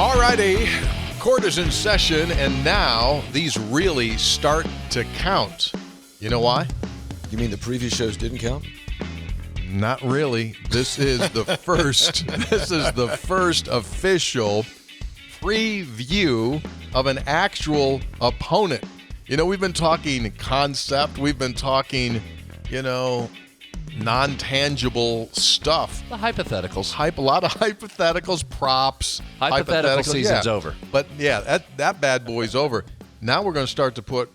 All righty, court is in session, and now these really start to count. You know why? You mean the previous shows didn't count? Not really. This is the first. This is the first official preview of an actual opponent. You know, we've been talking concept. We've been talking, non-tangible stuff. The hypotheticals. A lot of hypotheticals, props. Hypothetical season's over. But yeah, that bad boy's over. Now we're going to start to put,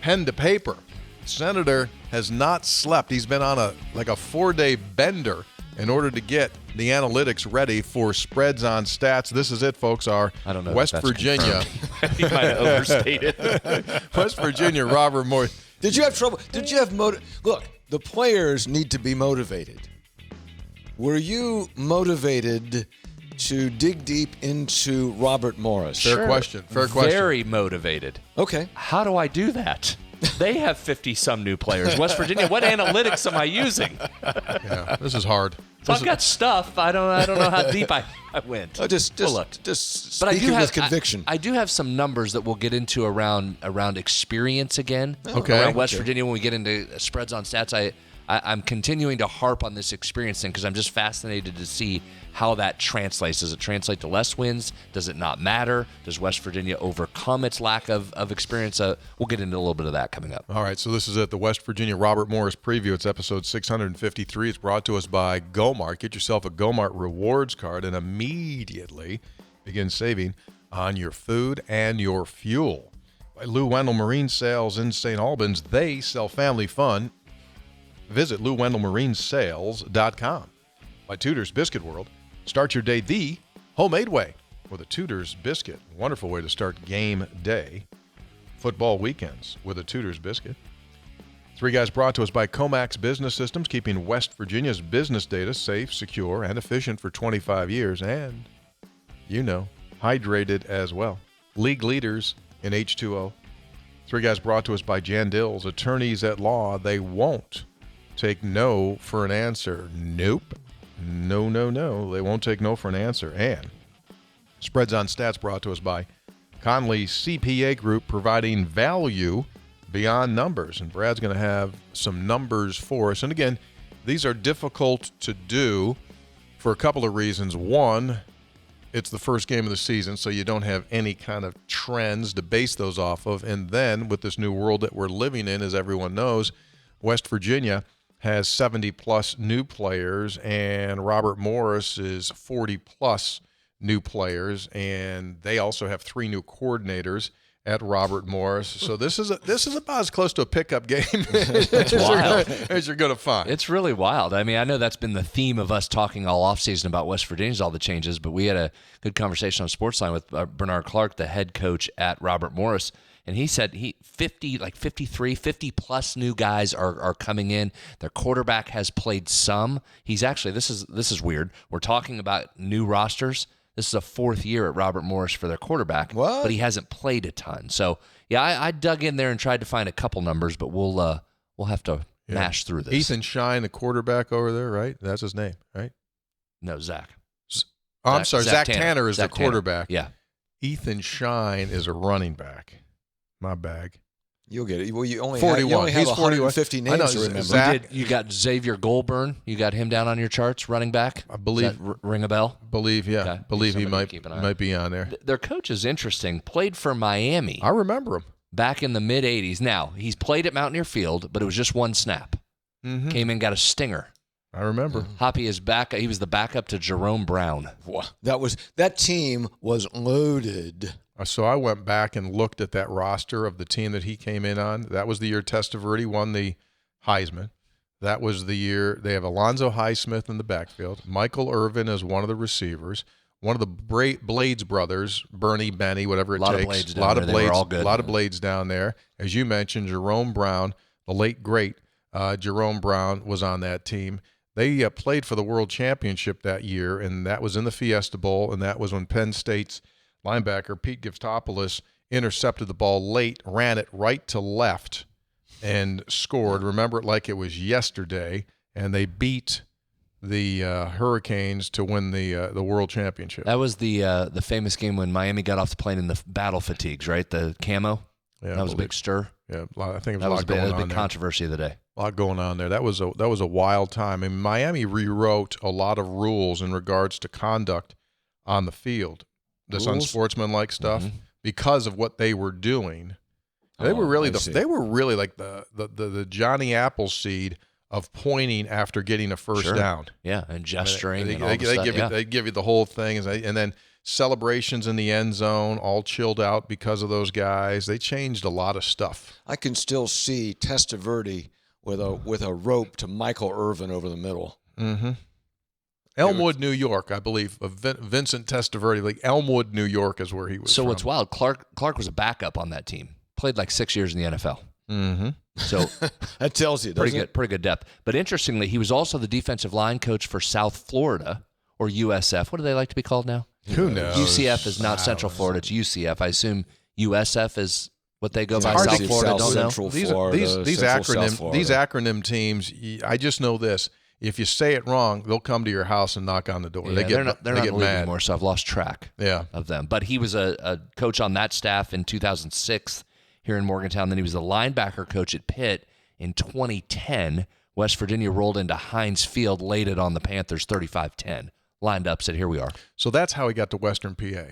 pen to paper. Senator has not slept. He's been on a 4-day bender in order to get the analytics ready for Spreads on Stats. This is it, folks. Our West Virginia. He might have overstated. West Virginia, Robert Moore. Did you have trouble? Did you have Look, the players need to be motivated. Were you motivated to dig deep into Robert Morris? Fair question. Very motivated. Okay. How do I do that? They have 50-some new players. West Virginia, what analytics am I using? Yeah, this is hard. So I've got stuff. I don't know how deep I went. Just speaking with conviction. I do have some numbers that we'll get into around experience again. Okay. Around West Virginia when we get into Spreads on Stats. I'm continuing to harp on this experience thing because I'm just fascinated to see how that translates. Does it translate to less wins? Does it not matter? Does West Virginia overcome its lack of experience? We'll get into a little bit of that coming up. All right, so this is it, the West Virginia Robert Morris preview. It's episode 653. It's brought to us by GoMart. Get yourself a GoMart rewards card and immediately begin saving on your food and your fuel. By Lou Wendell Marine Sales in St. Albans, they sell family fun. Visit LouWendellMarineSales.com. By Tudor's Biscuit World. Start your day the homemade way with a Tudor's Biscuit. Wonderful way to start game day. Football weekends with a Tudor's Biscuit. Three Guys brought to us by Comax Business Systems, keeping West Virginia's business data safe, secure, and efficient for 25 years. And, hydrated as well. League leaders in H2O. Three Guys brought to us by Jan Dills, attorneys at law. They won't take no for an answer. Nope. No. They won't take no for an answer. And Spreads on Stats brought to us by Conley CPA Group, providing value beyond numbers. And Brad's going to have some numbers for us. And again, these are difficult to do for a couple of reasons. One, it's the first game of the season, so you don't have any kind of trends to base those off of. And then with this new world that we're living in, as everyone knows, West Virginia has 70-plus new players, and Robert Morris is 40-plus new players, and they also have 3 new coordinators at Robert Morris. So this is about as close to a pickup game as you're going to find. It's really wild. I mean, I know that's been the theme of us talking all offseason about West Virginia's all the changes, but we had a good conversation on Sportsline with Bernard Clark, the head coach at Robert Morris. And he said 50-plus new guys are coming in. Their quarterback has played some. He's actually, this is weird. We're talking about new rosters. This is a 4th year at Robert Morris for their quarterback. What? But he hasn't played a ton. So, yeah, I dug in there and tried to find a couple numbers, but we'll have to mash through this. Ethan Shine, the quarterback over there, right? That's his name, right? No, Zach. I'm sorry. Zach Tanner is the quarterback. Yeah. Ethan Shine is a running back. My bag. You'll get it. Well, you only 41. have 150 names to remember. Zach, you got Xavier Goulburn. You got him down on your charts, running back. I believe. Does that ring a bell? Believe, yeah. Okay. Believe he might be on there. Their coach is interesting. Played for Miami. I remember him. Back in the mid-'80s. Now, he's played at Mountaineer Field, but it was just one snap. Mm-hmm. Came in, got a stinger. I remember. Hoppy is back. He was the backup to Jerome Brown. That team was loaded. So I went back and looked at that roster of the team that he came in on. That was the year Testaverde won the Heisman. That was the year they have Alonzo Highsmith in the backfield. Michael Irvin is one of the receivers. One of the Blades brothers, Benny, whatever it takes. A lot of Blades down there. As you mentioned, Jerome Brown, the late great Jerome Brown was on that team. They played for the World Championship that year, and that was in the Fiesta Bowl, and that was when Penn State's linebacker Pete Giftopoulos intercepted the ball late, ran it right to left, and scored. Remember it like it was yesterday, and they beat the Hurricanes to win the World Championship. That was the famous game when Miami got off the plane in the battle fatigues, right? The camo. Yeah, that was a big stir. Yeah, I think it was that a lot going on That was a big there. controversy of the day. A lot going on there. That was a wild time. And Miami rewrote a lot of rules in regards to conduct on the field, this unsportsmanlike stuff, because of what they were doing. They were really like the Johnny Appleseed of pointing after getting a first down. Yeah, and gesturing. They give you the whole thing, and then celebrations in the end zone, all chilled out because of those guys. They changed a lot of stuff. I can still see Testaverde with a rope to Michael Irvin over the middle. Mm-hmm. Elmwood, New York, I believe. Vincent Testaverde, like Elmwood, New York, is where he was. So from. what's wild? Clark was a backup on that team. Played like 6 years in the NFL. Mm-hmm. So that tells you, pretty good depth. But interestingly, he was also the defensive line coach for South Florida, or USF. What do they like to be called now? Who knows? UCF is not Central Florida. It's UCF. I assume USF is what they go by. Hard to South keep Florida. South Don't Central know. Florida, These Central South Florida. these acronym teams. I just know this: if you say it wrong, they'll come to your house and knock on the door. Yeah, they're not in the league mad anymore, so I've lost track. Of them. But he was a coach on that staff in 2006 here in Morgantown. Then he was the linebacker coach at Pitt in 2010. West Virginia rolled into Heinz Field, laid it on the Panthers 35-10. Lined up, said, "Here we are." So that's how he got to Western PA.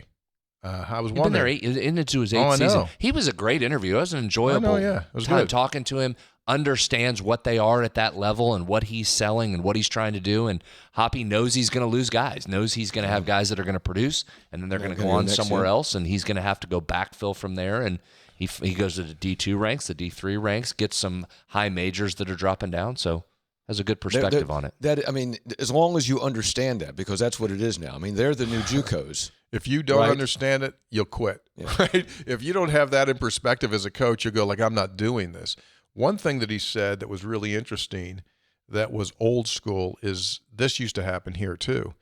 I was wondering. He's been there into his eighth season. He was a great interview. It was an enjoyable it was time good. talking to him. Understands what they are at that level and what he's selling and what he's trying to do. And Hoppy knows he's going to lose guys, knows he's going to have guys that are going to produce, and then they're going to go on somewhere else, and he's going to have to go backfill from there. And he goes to the D2 ranks, the D3 ranks, gets some high majors that are dropping down. So has a good perspective on it. I mean, as long as you understand that, because that's what it is now. I mean, they're the new JUCOs. If you don't understand it, you'll quit. Yeah. Right? If you don't have that in perspective as a coach, you'll go like, I'm not doing this. One thing that he said that was really interesting, that was old school, is this used to happen here too,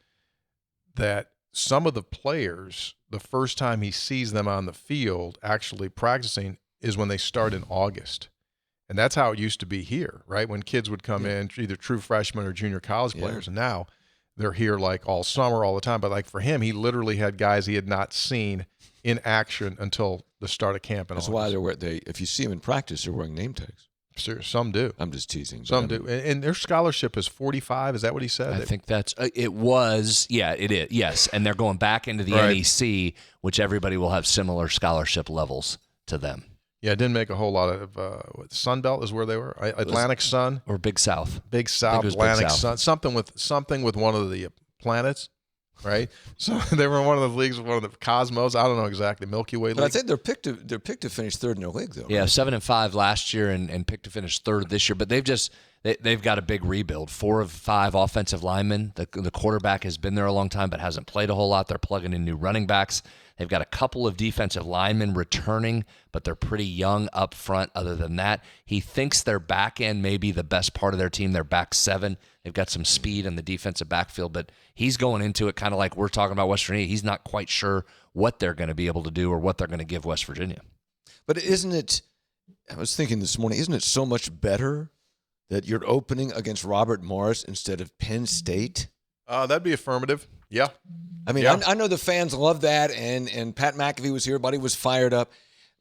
that some of the players, the first time he sees them on the field actually practicing is when they start in August. And that's how it used to be here, right? When kids would come in, either true freshmen or junior college players, and now they're here like all summer, all the time. But like for him, he literally had guys he had not seen in action until the start of camp. That's why if you see them in practice, they're wearing name tags. Sure, some do. I'm just teasing. Some do. And their scholarship is 45. Is that what he said? I think that's it was. Yeah, it is. Yes. And they're going back into the NEC, which everybody will have similar scholarship levels to them. Yeah, it didn't make a whole lot of Sun Belt is where they were. Atlantic Sun or Big South. Big South, Atlantic Sun, something with one of the planets, right? So they were in one of the leagues with one of the Cosmos. I don't know exactly, Milky Way League. But I think they're picked to finish third in their league, though. Yeah, right? 7-5 last year and picked to finish third this year. But they've got a big rebuild. 4 of 5 offensive linemen. The quarterback has been there a long time but hasn't played a whole lot. They're plugging in new running backs. They've got a couple of defensive linemen returning, but they're pretty young up front. Other than that, he thinks their back end may be the best part of their team. Their back 7. They've got some speed in the defensive backfield, but he's going into it kind of like we're talking about West Virginia. He's not quite sure what they're going to be able to do or what they're going to give West Virginia. But isn't it, I was thinking this morning, isn't it so much better that you're opening against Robert Morris instead of Penn State? That'd be affirmative. Yeah. I mean, I know the fans love that, and Pat McAfee was here, everybody was fired up.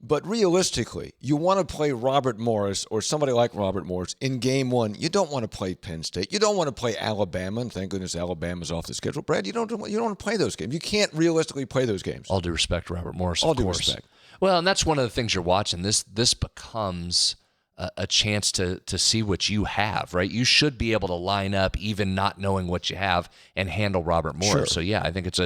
But realistically, you want to play Robert Morris or somebody like Robert Morris in game 1. You don't want to play Penn State. You don't want to play Alabama, and thank goodness Alabama's off the schedule. Brad, you don't want to play those games. You can't realistically play those games. All due respect, Robert Morris, All of course. due respect. Well, and that's one of the things you're watching. This becomes a chance to see what you have, right? You should be able to line up even not knowing what you have and handle Robert Morris. Sure. So yeah, I think it's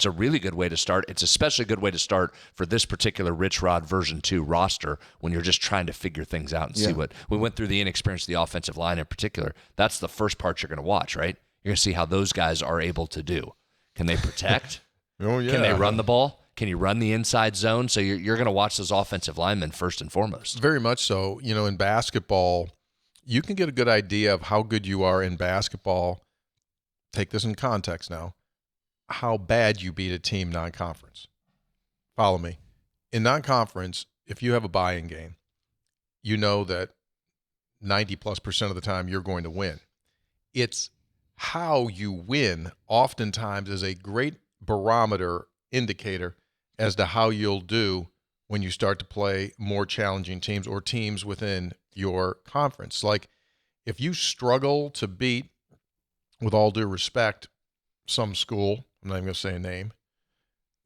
a really good way to start. It's especially a good way to start for this particular Rich Rod version 2 roster when you're just trying to figure things out and see what we went through the inexperience of the offensive line in particular. That's the first part you're going to watch, right? You're going to see how those guys are able to do. Can they protect? Oh yeah. Can they run the ball? Can you run the inside zone? So you're going to watch those offensive linemen first and foremost. Very much so. You know, in basketball, you can get a good idea of how good you are in basketball. Take this in context now. How bad you beat a team non-conference. Follow me. In non-conference, if you have a buy-in game, you know that 90+% of the time you're going to win. It's how you win oftentimes is a great barometer indicator as to how you'll do when you start to play more challenging teams or teams within your conference. Like if you struggle to beat, with all due respect, some school, I'm not even going to say a name,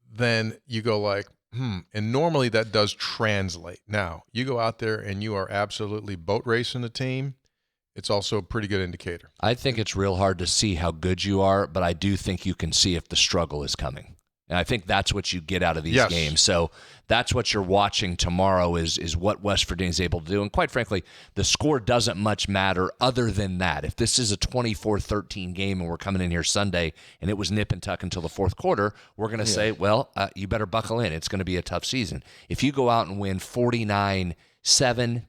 then you go like, and normally that does translate. Now, you go out there and you are absolutely boat racing the team, it's also a pretty good indicator. I think it's real hard to see how good you are, but I do think you can see if the struggle is coming. And I think that's what you get out of these games. So that's what you're watching tomorrow is what West Virginia is able to do. And quite frankly, the score doesn't much matter other than that. If this is a 24-13 game and we're coming in here Sunday and it was nip and tuck until the fourth quarter, we're going to say, well, you better buckle in. It's going to be a tough season. If you go out and win 49-7,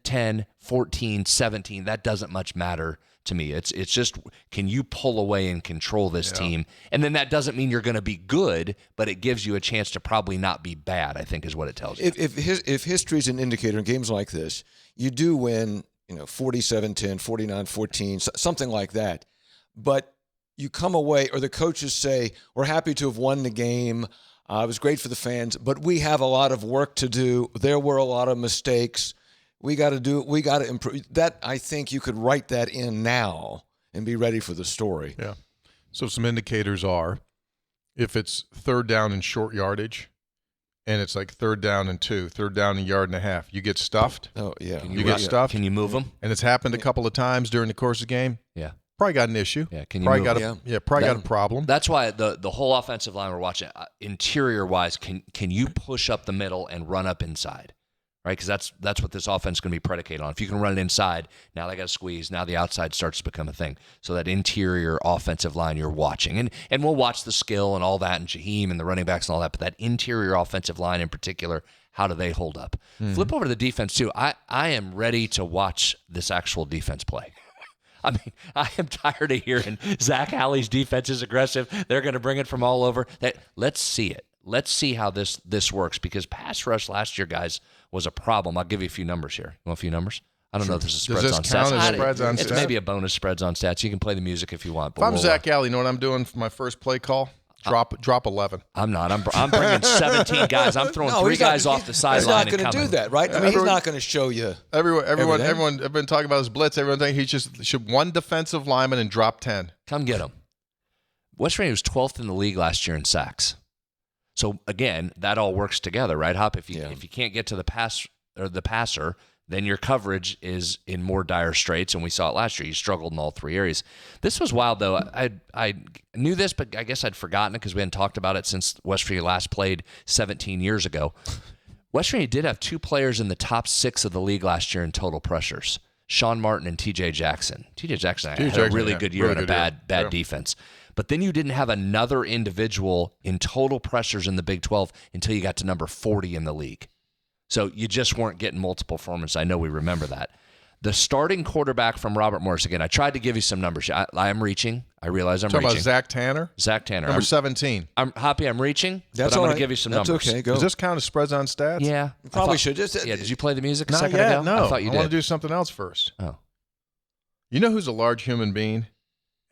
10, 14, 17, that doesn't much matter to me. It's just, can you pull away and control this team? And then that doesn't mean you're going to be good, but it gives you a chance to probably not be bad, I think is what it tells you. If history's an indicator in games like this, you do win, 47-10, 49-14, something like that. But you come away, or the coaches say, we're happy to have won the game. It was great for the fans, but we have a lot of work to do. There were a lot of mistakes. We got to improve. That, I think you could write that in now and be ready for the story. Yeah. So some indicators are, if it's third down in short yardage and it's like third down and 2, third down and yard and a half, you get stuffed. Oh, yeah. You get stuffed. Can you move them? And it's happened a couple of times during the course of the game. Yeah. Probably got an issue. Yeah, can you probably move? got a problem. That's why the whole offensive line we're watching, interior-wise, can you push up the middle and run up inside? Right, because that's what this offense is going to be predicated on. If you can run it inside, now they got to squeeze. Now the outside starts to become a thing. So that interior offensive line you're watching, and we'll watch the skill and all that, and Shaheem and the running backs and all that. But that interior offensive line in particular, how do they hold up? Flip over to the defense too. I am ready to watch this actual defense play. I mean, I am tired of hearing Zach Halley's defense is aggressive. They're going to bring it from all over. Let's see it. Let's see how this works, because pass rush last year, guys, was a problem. I'll give you a few numbers here. You want a few numbers? I don't know if this is spreads on stats. Does this count as spreads on stats? It's maybe a bonus spreads on stats. You can play the music if you want. If I'm Zach Alley, you know what I'm doing for my first play call? Drop 11. I'm not. I'm bringing 17 guys. I'm throwing 3 guys off the sideline. He's not going to do that, right? I mean, he's not going to show you. Everyone. I've been talking about his blitz. Everyone thinks he just should one defensive lineman and drop 10. Come get him. West Virginia was 12th in the league last year in sacks. So again, that all works together, right, Hop? If you can't get to the pass or the passer, then your coverage is in more dire straits, and we saw it last year. You struggled in all 3 areas. This was wild, though. I knew this, but I guess I'd forgotten it because we hadn't talked about it since West Virginia last played 17 years ago. West Virginia did have 2 players in the top 6 of the league last year in total pressures, Sean Martin and T.J. Jackson. T.J. Jackson had a really good year in a bad defense. But then you didn't have another individual in total pressures in the Big 12 until you got to number 40 in the league. So you just weren't getting multiple performances. I know we remember that. The starting quarterback from Robert Morris, again, I tried to give you some numbers. I am reaching. I realize I'm reaching. Talking about Zach Tanner? Zach Tanner. Number 17. I'm happy I'm reaching, That's but I'm all going right. to give you some That's numbers. okay, go. Does this count as spreads on stats? Yeah. You probably should. Did you play the music a Not second yet, ago? no. I thought you did. want to do something else first. Oh. You know who's a large human being?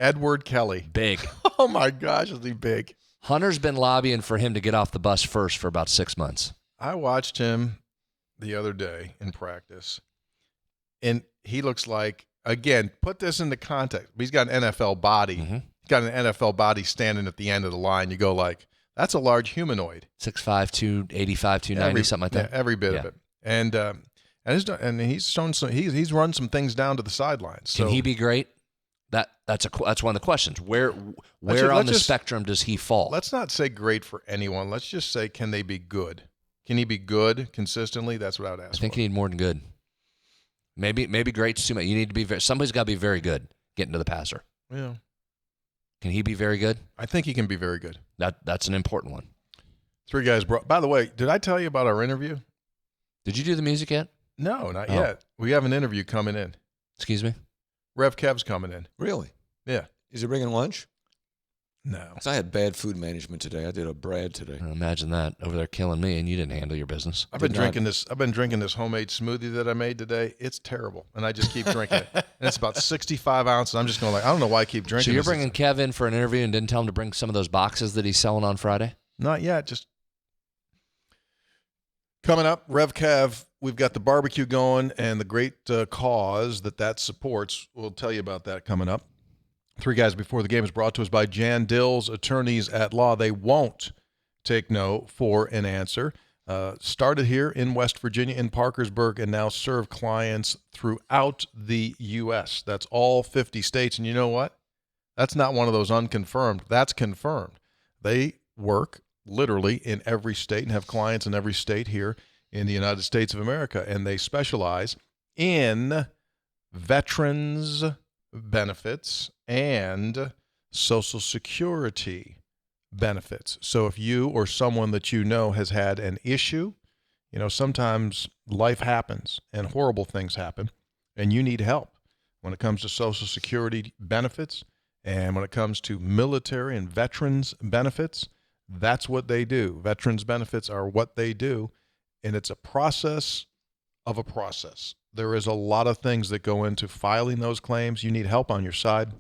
Edward Kelly. Big. Oh, my gosh, is he big. Hunter's been lobbying for him to get off the bus first for about 6 months. I watched him the other day in practice, and he looks like, again, put this into context. He's got an NFL body. Mm-hmm. He's got an NFL body standing at the end of the line. You go like, that's a large humanoid. 6'5", 285, 290, something like that. Yeah, every bit of it. And he's shown some. He's run some things down to the sidelines. So, Can he be great? That's one of the questions. Where on the spectrum does he fall? Let's not say great for anyone. Let's just say, can they be good? Can he be good consistently? That's what I would ask. I think you need more than good. Maybe great's too much. You need to be somebody's got to be very good getting to the passer. Yeah. Can he be very good? I think he can be very good. That's an important one. 3 guys brought. By the way, did I tell you about our interview? Did you do the music yet? No, not yet. We have an interview coming in. Excuse me? Rev Kev's coming in. Really? Yeah. Is he bringing lunch? No. 'Cause I had bad food management today. I did a Brad today. Imagine that over there killing me, and you didn't handle your business. I've been drinking this homemade smoothie that I made today. It's terrible, and I just keep drinking it. And it's about 65 ounces. I'm just going like, I don't know why I keep drinking. So you're this. bringing Kev in for an interview and didn't tell him to bring some of those boxes that he's selling on Friday? Not yet. Just coming up, Rev Kev. We've got the barbecue going and the great cause that supports. We'll tell you about that coming up. Three Guys Before the Game is brought to us by Jan Dills, attorneys at law. They won't take no for an answer. Started here in West Virginia, in Parkersburg, and now serve clients throughout the U.S. That's all 50 states. And you know what? That's not one of those unconfirmed. That's confirmed. They work literally in every state and have clients in every state here in the United States of America. And they specialize in veterans benefits and Social Security benefits. So if you or someone that you know has had an issue, sometimes life happens and horrible things happen, and you need help when it comes to Social Security benefits and when it comes to military and veterans benefits. That's what they do. Veterans benefits are what they do, and it's a process of a process. There is a lot of things that go into filing those claims. You need help on your side.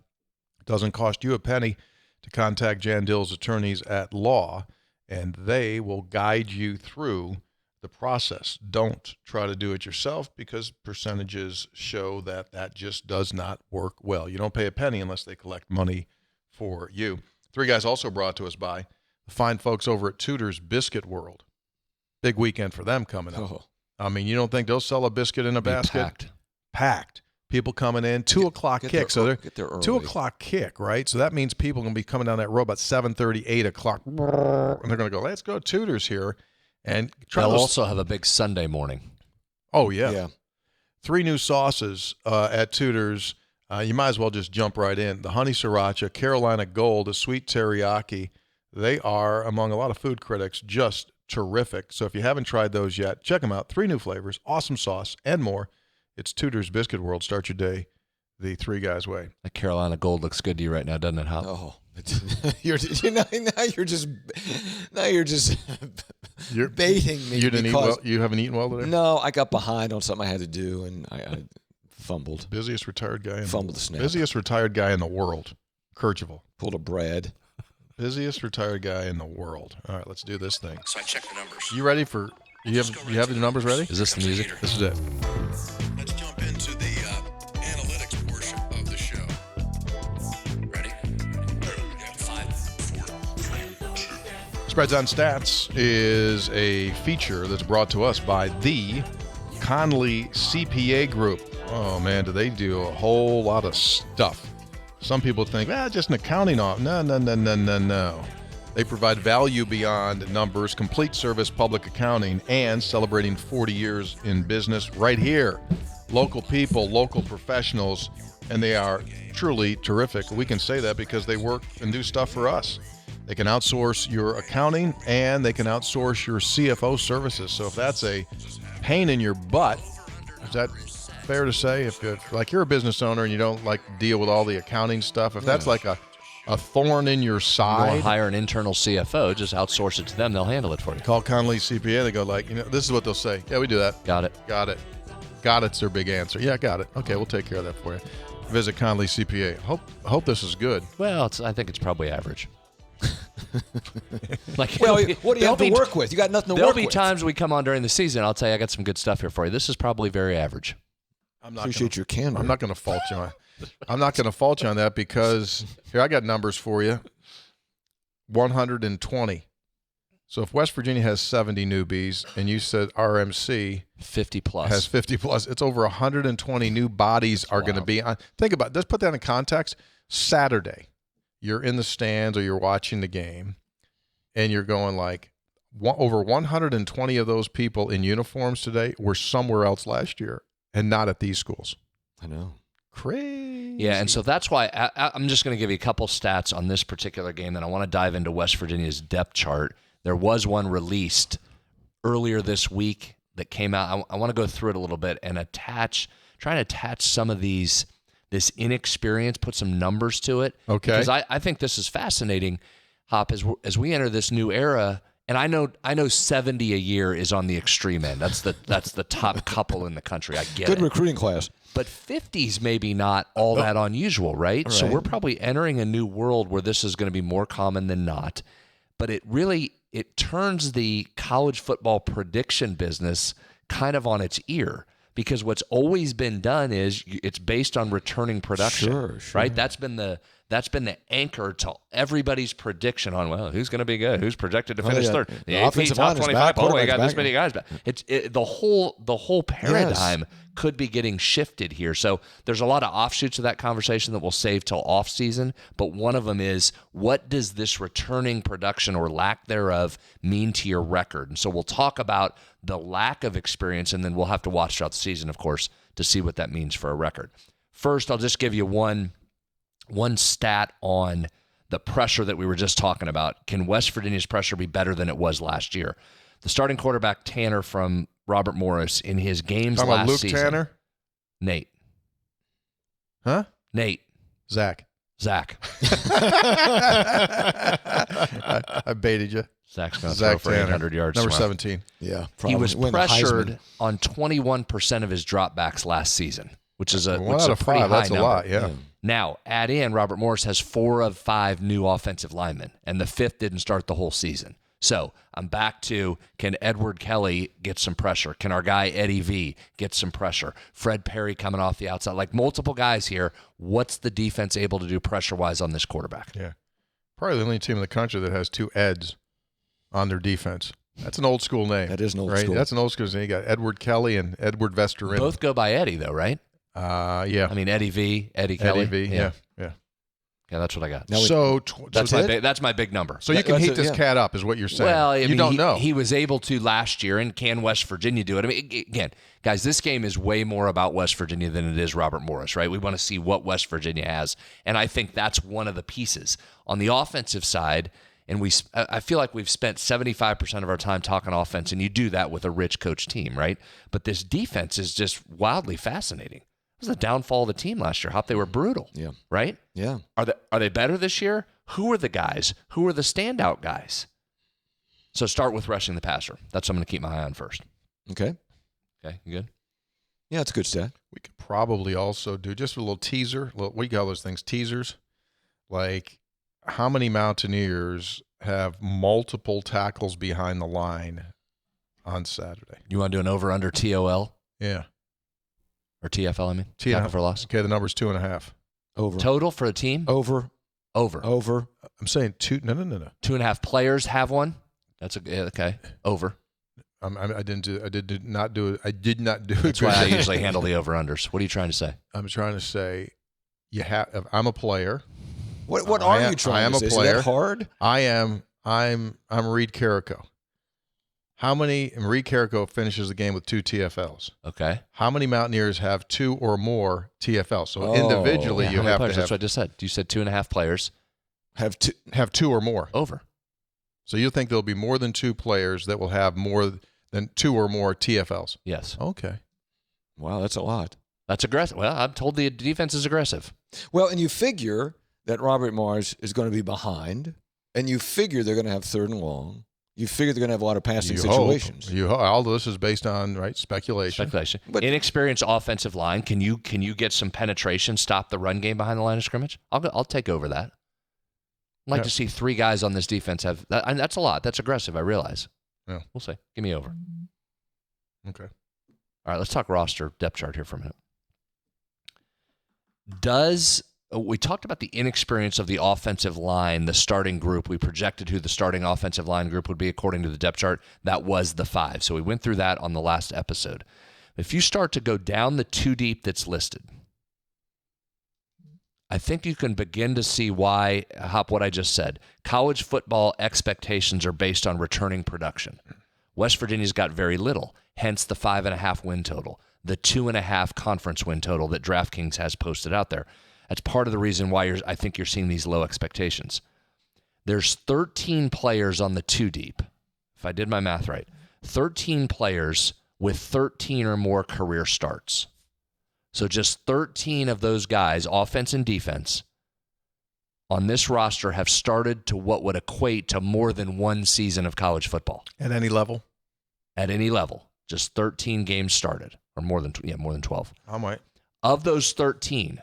It doesn't cost you a penny to contact Jan Dills attorneys at law, and they will guide you through the process. Don't try to do it yourself because percentages show that just does not work well. You don't pay a penny unless they collect money for you. Three Guys also brought to us by the fine folks over at Tudor's Biscuit World. Big weekend for them coming up. Oh. I mean, you don't think they'll sell a biscuit in a basket? Packed. People coming in, 2 o'clock kick. So they're get there early. 2 o'clock kick, right? So that means people are going to be coming down that road about 7:30, 8 o'clock. And they're going to go, let's go Tudor's here. And try They'll those. also have a big Sunday morning. Oh, yeah. Yeah. 3 new sauces at Tudor's. You might as well just jump right in. The honey sriracha, Carolina Gold, the sweet teriyaki. They are, among a lot of food critics, just terrific. So if you haven't tried those yet, check them out. 3 new flavors, awesome sauce, and more. It's Tudor's Biscuit World. Start your day the Three Guys way. That Carolina Gold looks good to you right now, doesn't it, Hop? Oh, you're just baiting me. You didn't eat well. You haven't eaten well today? No, I got behind on something I had to do, and I fumbled. Busiest retired guy. Fumbled the snap. Busiest retired guy in the world. Kercheval. Pulled a Brad. Busiest retired guy in the world. All right, let's do this thing. So I checked the numbers. You ready for? You have the numbers ready? Is this the music? This is it. Let's jump into the analytics portion of the show. Ready? 5, 4, 3, 2. Spreads on Stats is a feature that's brought to us by the Conley CPA Group. Oh, man, do they do a whole lot of stuff. Some people think, just an accounting off. No. They provide value beyond numbers, complete service public accounting, and celebrating 40 years in business right here. Local people, local professionals, and they are truly terrific. We can say that because they work and do stuff for us. They can outsource your accounting, and they can outsource your CFO services. So if that's a pain in your butt, is that fair to say? If you're a business owner and you don't like to deal with all the accounting stuff, if that's like a thorn in your You side, want to hire an internal CFO, just outsource it to them. They'll handle it for you. call Conley CPA. They go this is what they'll say. Yeah, we do that. Got it. Got it's their big answer. Yeah, got it. Okay, we'll take care of that for you. Visit Conley CPA. Hope this is good. Well, I think it's probably average. Well, what do you have to work with? You got nothing to work with. There'll be times we come on during the season. I'll tell you, I got some good stuff here for you. This is probably very average. Appreciate your candor. I'm not going to fault you on. I'm not going to fault you on that because here I got numbers for you. 120. So if West Virginia has 70 newbies and you said RMC 50 plus has 50 plus, it's over 120 new bodies are going to be on. Think about it. Let's put that in context. Saturday, you're in the stands or you're watching the game, and you're going over 120 of those people in uniforms today were somewhere else last year and not at these schools. I know. Crazy. Yeah, and so that's why I'm just going to give you a couple stats on this particular game, and I want to dive into West Virginia's depth chart. There was one released earlier this week that came out. I want to go through it a little bit and try to attach some of these this inexperience, put some numbers to it. Okay. Because I think this is fascinating, Hop, as we enter this new era. And I know 70 a year is on the extreme end. That's the top couple in the country. I get Good it. recruiting class. But 50's maybe not all that unusual, right? So we're probably entering a new world where this is going to be more common than not. But it turns the college football prediction business kind of on its ear, because what's always been done is it's based on returning production, Sure. right? That's been the anchor to everybody's prediction on, well, who's going to be good, who's projected to finish third. The AP offensive top line is 25. back, Oh, we got quarterback's this many guys back. The whole paradigm could be getting shifted here. So there's a lot of offshoots of that conversation that we'll save till off season. But one of them is, what does this returning production or lack thereof mean to your record? And so we'll talk about the lack of experience, and then we'll have to watch throughout the season, of course, to see what that means for a record. First, I'll just give you one stat on the pressure that we were just talking about. Can West Virginia's pressure be better than it was last year? The starting quarterback, Tanner from Robert Morris, in his games Talking last about Luke season. Tanner? Nate. Huh? Nate. Zach. I baited you. Zach's going to throw for Tanner, 800 yards number tomorrow. 17. Yeah, probably. He was Win the pressured Heisman. on 21% of his dropbacks last season, which is a One out of pretty five. high That's a number. lot. Yeah. Now, add in, Robert Morris has 4 of 5 new offensive linemen, and the 5th didn't start the whole season. So I'm back to, can Edward Kelly get some pressure? Can our guy Eddie V get some pressure? Fred Perry coming off the outside. Like multiple guys here. What's the defense able to do pressure-wise on this quarterback? Yeah. Probably the only team in the country that has 2 Eds on their defense. That's an old school name. That is an old right? school. That's an old school name. You got Edward Kelly and Edward Vesterin. Both go by Eddie, though, right? Yeah. I mean, Eddie V, Eddie Kelly. Eddie V. Yeah. Yeah, that's what I got. Now That's my big number. So you can That's heat it, this yeah. cat up, is what you're saying. Well, I mean, you don't know. He was able to last year, and can West Virginia do it? I mean, again, guys, this game is way more about West Virginia than it is Robert Morris, right? We want to see what West Virginia has, and I think that's one of the pieces. On the offensive side, and I feel like we've spent 75% of our time talking offense, and you do that with a rich coach team, right? But this defense is just wildly fascinating. It was the downfall of the team last year, Hop. They were brutal, right? Yeah. Are they better this year? Who are the guys? Who are the standout guys? So start with rushing the passer. That's what I'm going to keep my eye on first. Okay. Okay, you good? Yeah, it's a good stat. We could probably also do just a little teaser. What do you call those things? Teasers? Like, how many Mountaineers have multiple tackles behind the line on Saturday? You want to do an over-under TOL? Yeah. Or TFL, I mean? TFL. Tackle for loss. Okay, the number's 2.5. Over. Total for a team? Over. Over. I'm saying 2. No. 2.5 players have one? That's okay. Over. I did not do it. That's why I usually handle the over-unders. What are you trying to say? I'm trying to say, if I'm a player. What I are am- you trying I am to a say? player. Is that hard? I'm Reed Carrico. How many? And Reed Carrico finishes the game with 2 TFLs. Okay. How many Mountaineers have 2 or more TFLs? So individually, Yeah, you how many have players? to That's what I just said. You said 2.5 players. Have two. have 2 or more. Over. So you think there'll be more than 2 players that will have more than 2 or more TFLs? Yes. Okay. Wow, that's a lot. That's aggressive. Well, I'm told the defense is aggressive. Well, and you figure that Robert Morris is going to be behind, and you figure they're going to have 3rd and long. You figure they're going to have a lot of passing situations. All this is based on speculation. But- Inexperienced offensive line. Can you get some penetration? Stop the run game behind the line of scrimmage. I'll take over that. I'd like to see 3 guys on this defense have that. And that's a lot. That's aggressive. I realize. Yeah. We'll see. Give me over. Okay. All right. Let's talk roster depth chart here for a minute. We talked about the inexperience of the offensive line, the starting group. We projected who the starting offensive line group would be according to the depth chart. That was the 5. So we went through that on the last episode. If you start to go down the 2 deep that's listed, I think you can begin to see why, Hop, what I just said. College football expectations are based on returning production. West Virginia's got very little, hence the 5.5 win total, the 2.5 conference win total that DraftKings has posted out there. That's part of the reason why I think you're seeing these low expectations. There's 13 players on the 2 deep, if I did my math right. 13 players with 13 or more career starts. So just 13 of those guys, offense and defense, on this roster have started to what would equate to more than one season of college football. At any level? At any level. Just 13 games started, or more than 12. I might. Of those 13,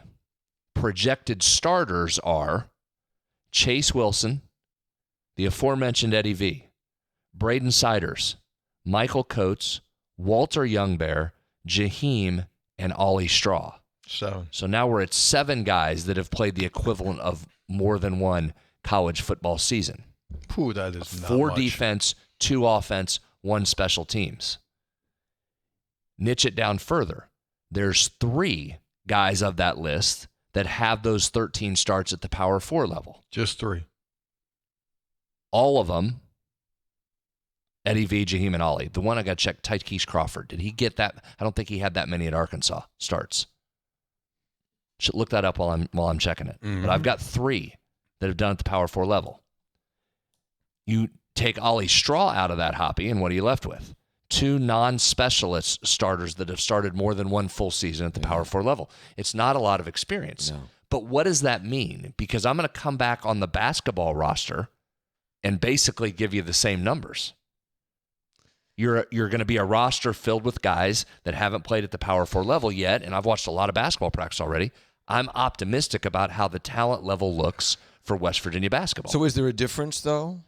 projected starters are Chase Wilson, the aforementioned Eddie V, Braden Siders, Michael Coates, Walter Youngbear, Jaheim, and Ollie Straw. So now we're at 7 guys that have played the equivalent of more than one college football season. Pooh, that is not 4 much. defense, 2 offense, 1 special teams. Niche it down further. There's 3 guys of that list that have those 13 starts at the Power 4 level. Just 3. All of them, Eddie V, Jaheim, and Ollie. The one I got to check, Tykees Crawford. Did he get that? I don't think he had that many at Arkansas starts. Should look that up while I'm checking it. Mm-hmm. But I've got 3 that have done at the Power 4 level. You take Ollie Straw out of that, Hoppy, and what are you left with? 2 non-specialist starters that have started more than one full season at the Power 4 level. It's not a lot of experience. No. But what does that mean? Because I'm going to come back on the basketball roster and basically give you the same numbers. You're going to be a roster filled with guys that haven't played at the Power 4 level yet, and I've watched a lot of basketball practice already. I'm optimistic about how the talent level looks for West Virginia basketball. So is there a difference, though?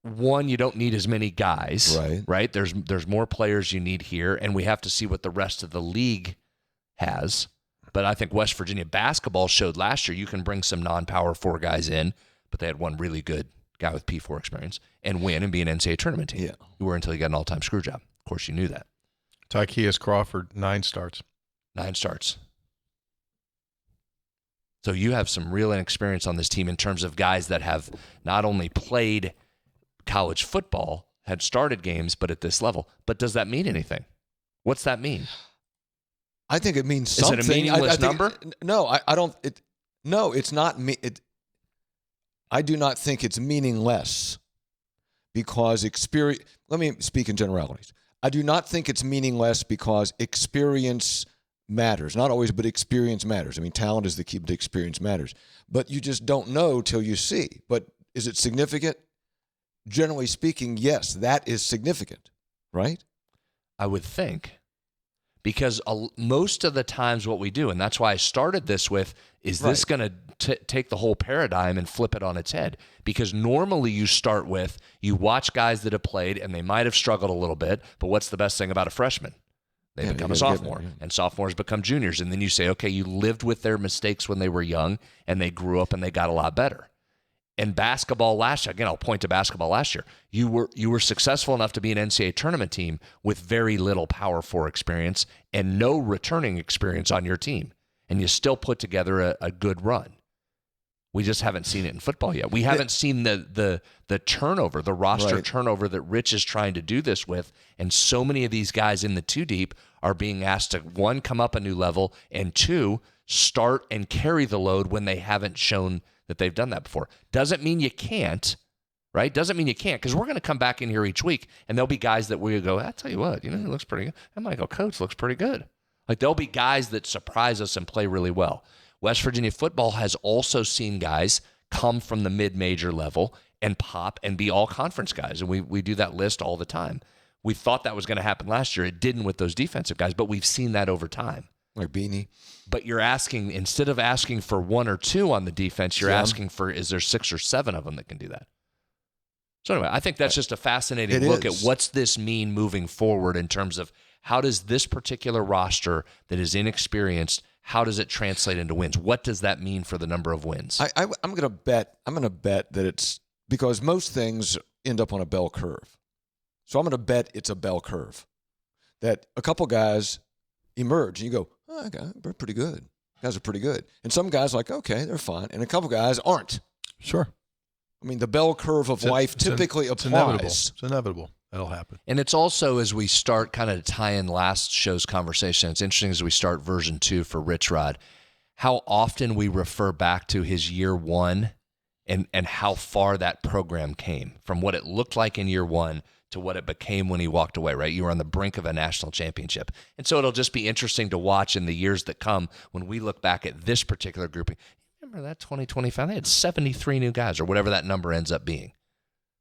One, you don't need as many guys, right? There's more players you need here, and we have to see what the rest of the league has. But I think West Virginia basketball showed last year you can bring some non-Power 4 guys in, but they had one really good guy with P4 experience and win and be an NCAA tournament team. Yeah. You were until you got an all-time screw job. Of course, you knew that. Tykees Crawford, 9 starts. 9 starts. So you have some real inexperience on this team in terms of guys that have not only played college football, had started games, but at this level. But does that mean anything? What's that mean? I think it means something. Is it a meaningless number? No, I don't. No, it's not. I do not think it's meaningless because experience. Let me speak in generalities. I do not think it's meaningless because experience matters. Not always, but experience matters. I mean, talent is the key, but experience matters. But you just don't know till you see. But is it significant? Generally speaking, yes, that is significant, right? I would think. Because most of the times what we do, and that's why I started this with, is this going to take the whole paradigm and flip it on its head? Because normally you start with, you watch guys that have played and they might have struggled a little bit, but what's the best thing about a freshman? They become a sophomore, and sophomores become juniors. And then you say, okay, you lived with their mistakes when they were young, and they grew up and they got a lot better. And basketball last year, again, I'll point to basketball last year. You were successful enough to be an NCAA tournament team with very little Power 4 experience and no returning experience on your team, and you still put together a good run. We just haven't seen it in football yet. We haven't seen the turnover, the roster turnover that Rich is trying to do this with, and so many of these guys in the 2 deep are being asked to, 1, come up a new level, and 2, start and carry the load when they haven't shown that they've done that before. Doesn't mean you can't, right? Doesn't mean you can't, because we're going to come back in here each week, and there'll be guys that we go, I tell you what, he looks pretty good. And Michael Coates looks pretty good. Like, there'll be guys that surprise us and play really well. West Virginia football has also seen guys come from the mid-major level and pop and be all-conference guys, and we do that list all the time. We thought that was going to happen last year. It didn't with those defensive guys, but we've seen that over time. Like Beanie. But you're asking, instead of asking for 1 or 2 on the defense, you're asking for, is there 6 or 7 of them that can do that? So anyway, I think that's just a fascinating look at what's this mean moving forward in terms of how does this particular roster that is inexperienced, how does it translate into wins? What does that mean for the number of wins? I'm going to bet that it's because most things end up on a bell curve. So I'm going to bet it's a bell curve. That a couple guys emerge and you go, oh, okay, they're pretty good. Guys are pretty good. And some guys are like, okay, they're fine. And a couple guys aren't. Sure. I mean, the bell curve of life typically applies. Inevitable. It's inevitable. That'll happen. And it's also, as we start kind of tie in last show's conversation, it's interesting as we start version 2 for Rich Rod, how often we refer back to his year 1 and how far that program came from what it looked like in year 1 to what it became when he walked away, right? You were on the brink of a national championship. And so it'll just be interesting to watch in the years that come when we look back at this particular grouping. Remember that 2025? They had 73 new guys or whatever that number ends up being.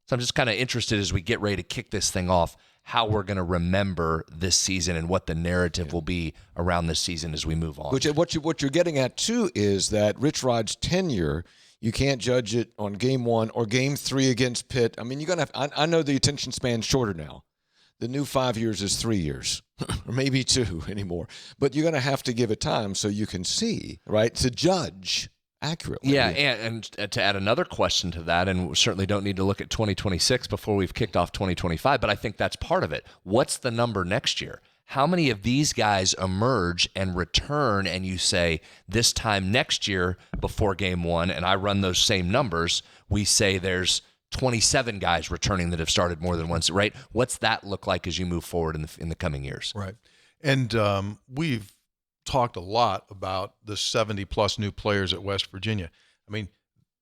So I'm just kind of interested as we get ready to kick this thing off, how we're going to remember this season and what the narrative will be around this season as we move on. What you're getting at, too, is that Rich Rod's tenure, you can't judge it on game 1 or game 3 against Pitt. I mean, you're going to have – I know the attention span's shorter now. The new 5 years is 3 years or maybe 2 anymore. But you're going to have to give it time so you can see, right, to judge accurately. Yeah, and to add another question to that, and we certainly don't need to look at 2026 before we've kicked off 2025, but I think that's part of it. What's the number next year? How many of these guys emerge and return and you say, this time next year before game 1, and I run those same numbers, we say there's 27 guys returning that have started more than once, right? What's that look like as you move forward in the coming years? Right. And we've talked a lot about the 70-plus new players at West Virginia. I mean,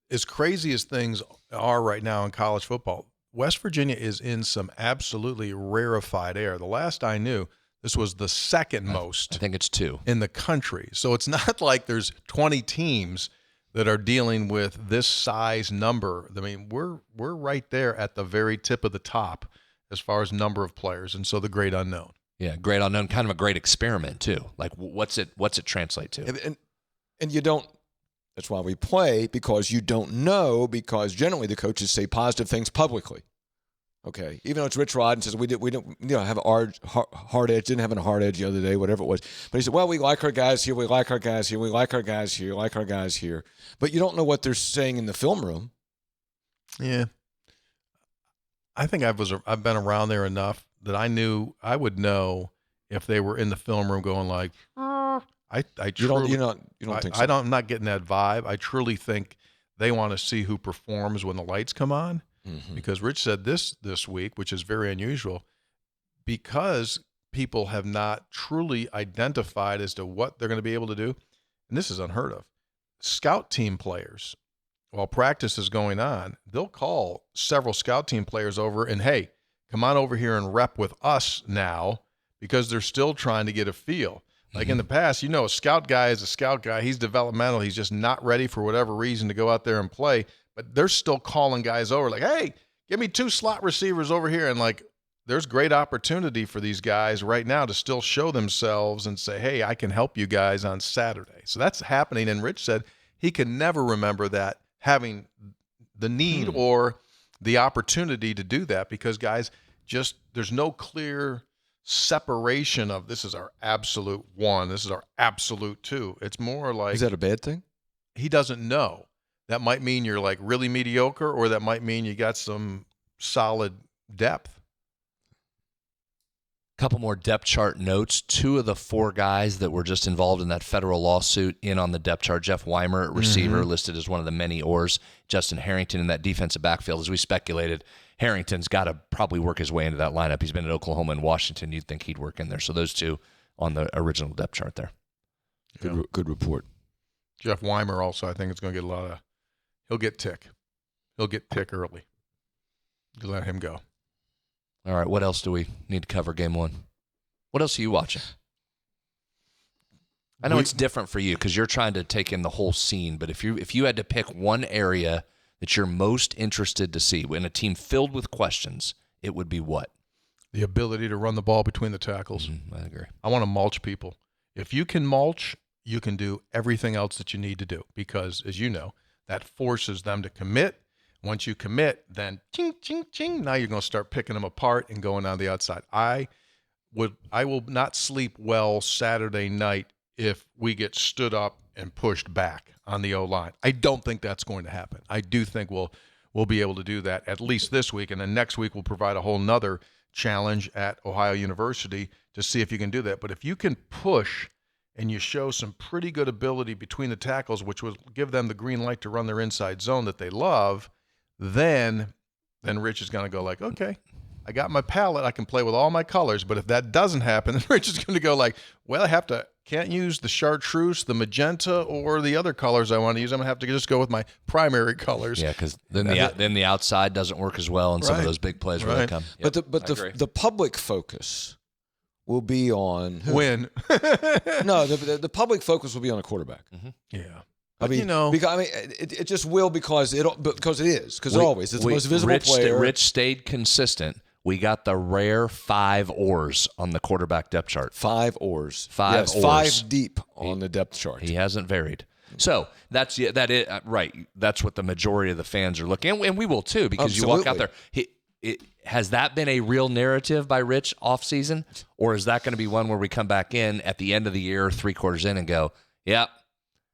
as crazy as things are right now in college football, West Virginia is in some absolutely rarefied air. The last I knew, this was the second most. I think it's 2 in the country. So it's not like there's 20 teams that are dealing with this size number. I mean, we're right there at the very tip of the top as far as number of players, and so the great unknown. Yeah, great unknown, kind of a great experiment too. Like, what's it translate to? And you don't. That's why we play, because you don't know. Because generally the coaches say positive things publicly. Okay, even though it's Rich Rod and says we don't have a hard edge, didn't have a hard edge the other day, whatever it was. But he said, well, we like our guys here, we like our guys here, we like our guys here, like our guys here. But you don't know what they're saying in the film room. Yeah, I think I've been around there enough that I would know if they were in the film room going like, I truly, you don't think so. I'm not getting that vibe. I truly think they want to see who performs when the lights come on. Mm-hmm. Because Rich said this week, which is very unusual, because people have not truly identified as to what they're going to be able to do, and this is unheard of. Scout team players, while practice is going on, they'll call several scout team players over and, hey, come on over here and rep with us now, because they're still trying to get a feel. Like in the past, a scout guy is a scout guy. He's developmental. He's just not ready for whatever reason to go out there and play. But they're still calling guys over like, hey, give me 2 slot receivers over here. And like, there's great opportunity for these guys right now to still show themselves and say, hey, I can help you guys on Saturday. So that's happening. And Rich said he can never remember that, having the need or the opportunity to do that, because guys there's no clear separation of this is our absolute 1, this is our absolute 2. It's more like, is that a bad thing? He doesn't know. That might mean you're like really mediocre, or that might mean you got some solid depth. Couple more depth chart notes. 2 of the 4 guys that were just involved in that federal lawsuit in on the depth chart. Jeff Weimer, receiver, listed as one of the many oars. Justin Harrington in that defensive backfield. As we speculated, Harrington's got to probably work his way into that lineup. He's been at Oklahoma and Washington. You'd think he'd work in there. So those 2 on the original depth chart there. Good report. Jeff Weimer also, I think, is going to get he'll get tick. He'll get tick early. You let him go. All right, what else do we need to cover game 1? What else are you watching? I know it's different for you because you're trying to take in the whole scene, but if you had to pick one area that you're most interested to see in a team filled with questions, it would be what? The ability to run the ball between the tackles. I agree. I want to mulch people. If you can mulch, you can do everything else that you need to do, because, as you know, that forces them to commit. Once you commit, then ching, ching, ching, now you're going to start picking them apart and going on the outside. I will not sleep well Saturday night if we get stood up and pushed back on the O-line. I don't think that's going to happen. I do think we'll be able to do that at least this week, and then next week we'll provide a whole nother challenge at Ohio University to see if you can do that. But if you can push and you show some pretty good ability between the tackles, which will give them the green light to run their inside zone that they love, then Rich is going to go like, okay, I got my palette. I can play with all my colors. But if that doesn't happen, then Rich is going to go like, well, can't use the chartreuse, the magenta, or the other colors I want to use. I'm going to have to just go with my primary colors. Yeah, because then the outside doesn't work as well in some of those big plays where they come. Yep, But the public focus will be on who? When? No, the public focus will be on a quarterback. Mm-hmm. Yeah. I mean, it just will because it is it always it's the most visible player. Rich stayed consistent. We got the rare 5 oars on the quarterback depth chart. 5 oars. Five oars. 5 deep on the depth chart. He hasn't varied. So that's right. That's what the majority of the fans are looking, and we will too, because Absolutely. you walk out there. Has that been a real narrative by Rich off season, or is that going to be one where we come back in at the end of the year, 3 quarters in, and go, "Yep,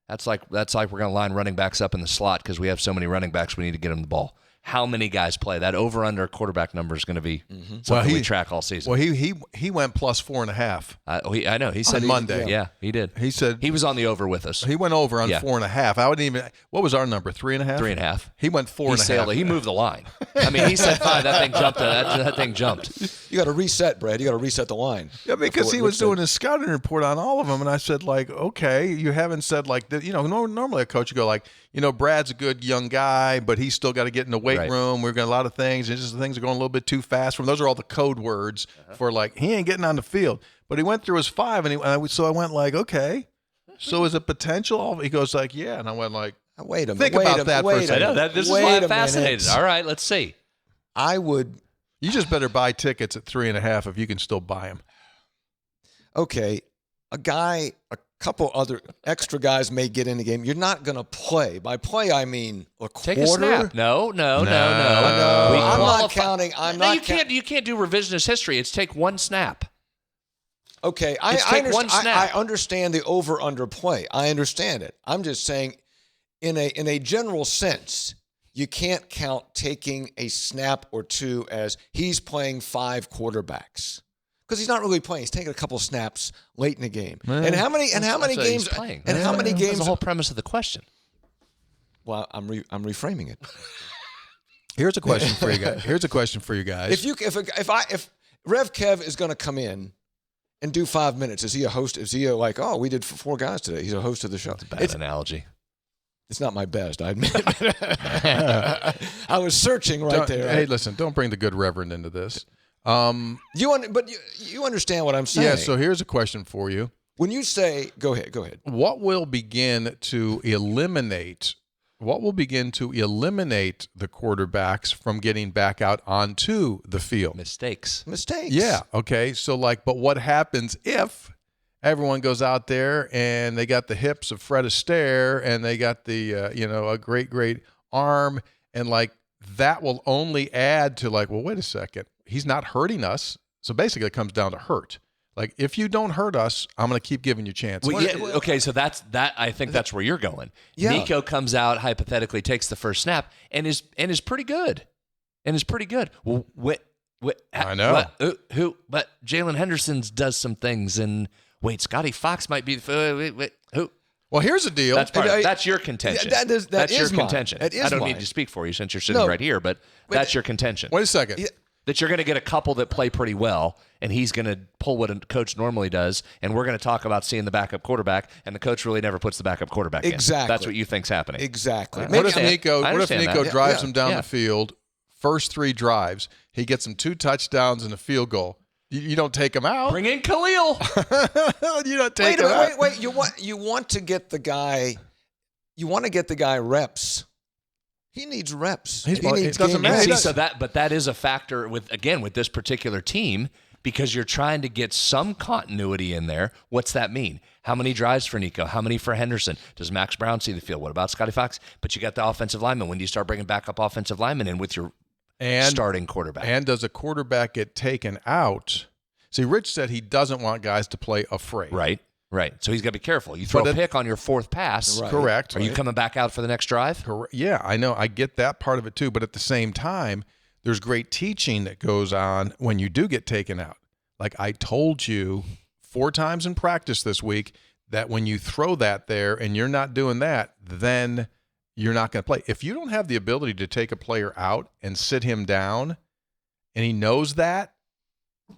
that's like we're going to line running backs up in the slot because we have so many running backs, we need to get them the ball." How many guys play? That over-under quarterback number is going to be something we track all season. Well, he went plus 4.5. I know. He said on Monday. Yeah, he did. He said he was on the over with us. he went over on 4.5. I wouldn't even. What was our number? 3.5. 3.5. He went 4.5. He moved the line. I mean, he said 5. That thing jumped. That thing jumped. You got to reset, Brad. You got to reset the line. Yeah, because he was doing his scouting report on all of them, and I said, like, okay, you haven't said like that. Normally a coach would go like, Brad's a good young guy, but he's still got to get in the weight room. We're going a lot of things, and just things are going a little bit too fast for him. Those are all the code words for like he ain't getting on the field. But he went through his 5, so I went like, okay, so is it potential? He goes like, yeah, and I went like, wait a minute. Think about that for a second. I know this is why I'm fascinated. All right, let's see. I would. You just better buy tickets at 3.5 if you can still buy them. Okay, a couple other extra guys may get in the game. You're not going to play. By play, I mean a quarter. Take a snap. No. I'm not counting. You can't do revisionist history. It's take 1 snap. Okay, I understand the over/under play. I understand it. I'm just saying, in a general sense, you can't count taking a snap or 2 as he's playing 5 quarterbacks. Because he's not really playing. He's taking a couple snaps late in the game. And how many games playing? And how many games? That's the whole premise of the question. Well, I'm reframing it. Here's a question for you guys. If Rev Kev is going to come in and do 5 minutes, is he a host? Is he like, oh, we did 4 guys today? He's a host of the show. Bad analogy. It's not my best, I admit. I was searching there. Hey, listen, don't bring the good reverend into this. You understand what I'm saying. Yeah, so here's a question for you. When you say, go ahead. What will begin to eliminate the quarterbacks from getting back out onto the field? Mistakes. Yeah, okay. So but what happens if everyone goes out there and they got the hips of Fred Astaire and they got the a great arm, and that will only add to well, wait a second. He's not hurting us. So basically it comes down to hurt. If you don't hurt us, I'm going to keep giving you chances. Well, yeah, okay, so I think that's where you're going. Yeah. Nico comes out, hypothetically takes the first snap and is pretty good. Well, I know. But Jalen Henderson does some things, and Scotty Fox might be who? Well, here's the deal. That's your contention. That's your contention. I don't need to speak for you since you're sitting right here, but that's your contention. Wait a second. That you're going to get a couple that play pretty well, and he's going to pull what a coach normally does, and we're going to talk about seeing the backup quarterback, and the coach really never puts the backup quarterback in. Exactly. That's what you think's happening. Exactly. What if Nico drives him down the the field, first 3 drives, he gets him 2 touchdowns and a field goal. You don't take him out. Bring in Khalil. You don't take him out. Wait. You want to get the guy reps. He needs reps. He needs doesn't matter. But that is a factor with this particular team, because you're trying to get some continuity in there. What's that mean? How many drives for Nico? How many for Henderson? Does Max Brown see the field? What about Scotty Fox? But you got the offensive lineman. When do you start bringing backup offensive linemen in with your starting quarterback? And does a quarterback get taken out? See, Rich said he doesn't want guys to play afraid. Right. So he's got to be careful. You throw a pick on your 4th pass. Right. Correct. Are you coming back out for the next drive? Correct. Yeah, I know. I get that part of it too. But at the same time, there's great teaching that goes on when you do get taken out. I told you 4 times in practice this week that when you throw that there and you're not doing that, then you're not going to play. If you don't have the ability to take a player out and sit him down and he knows that,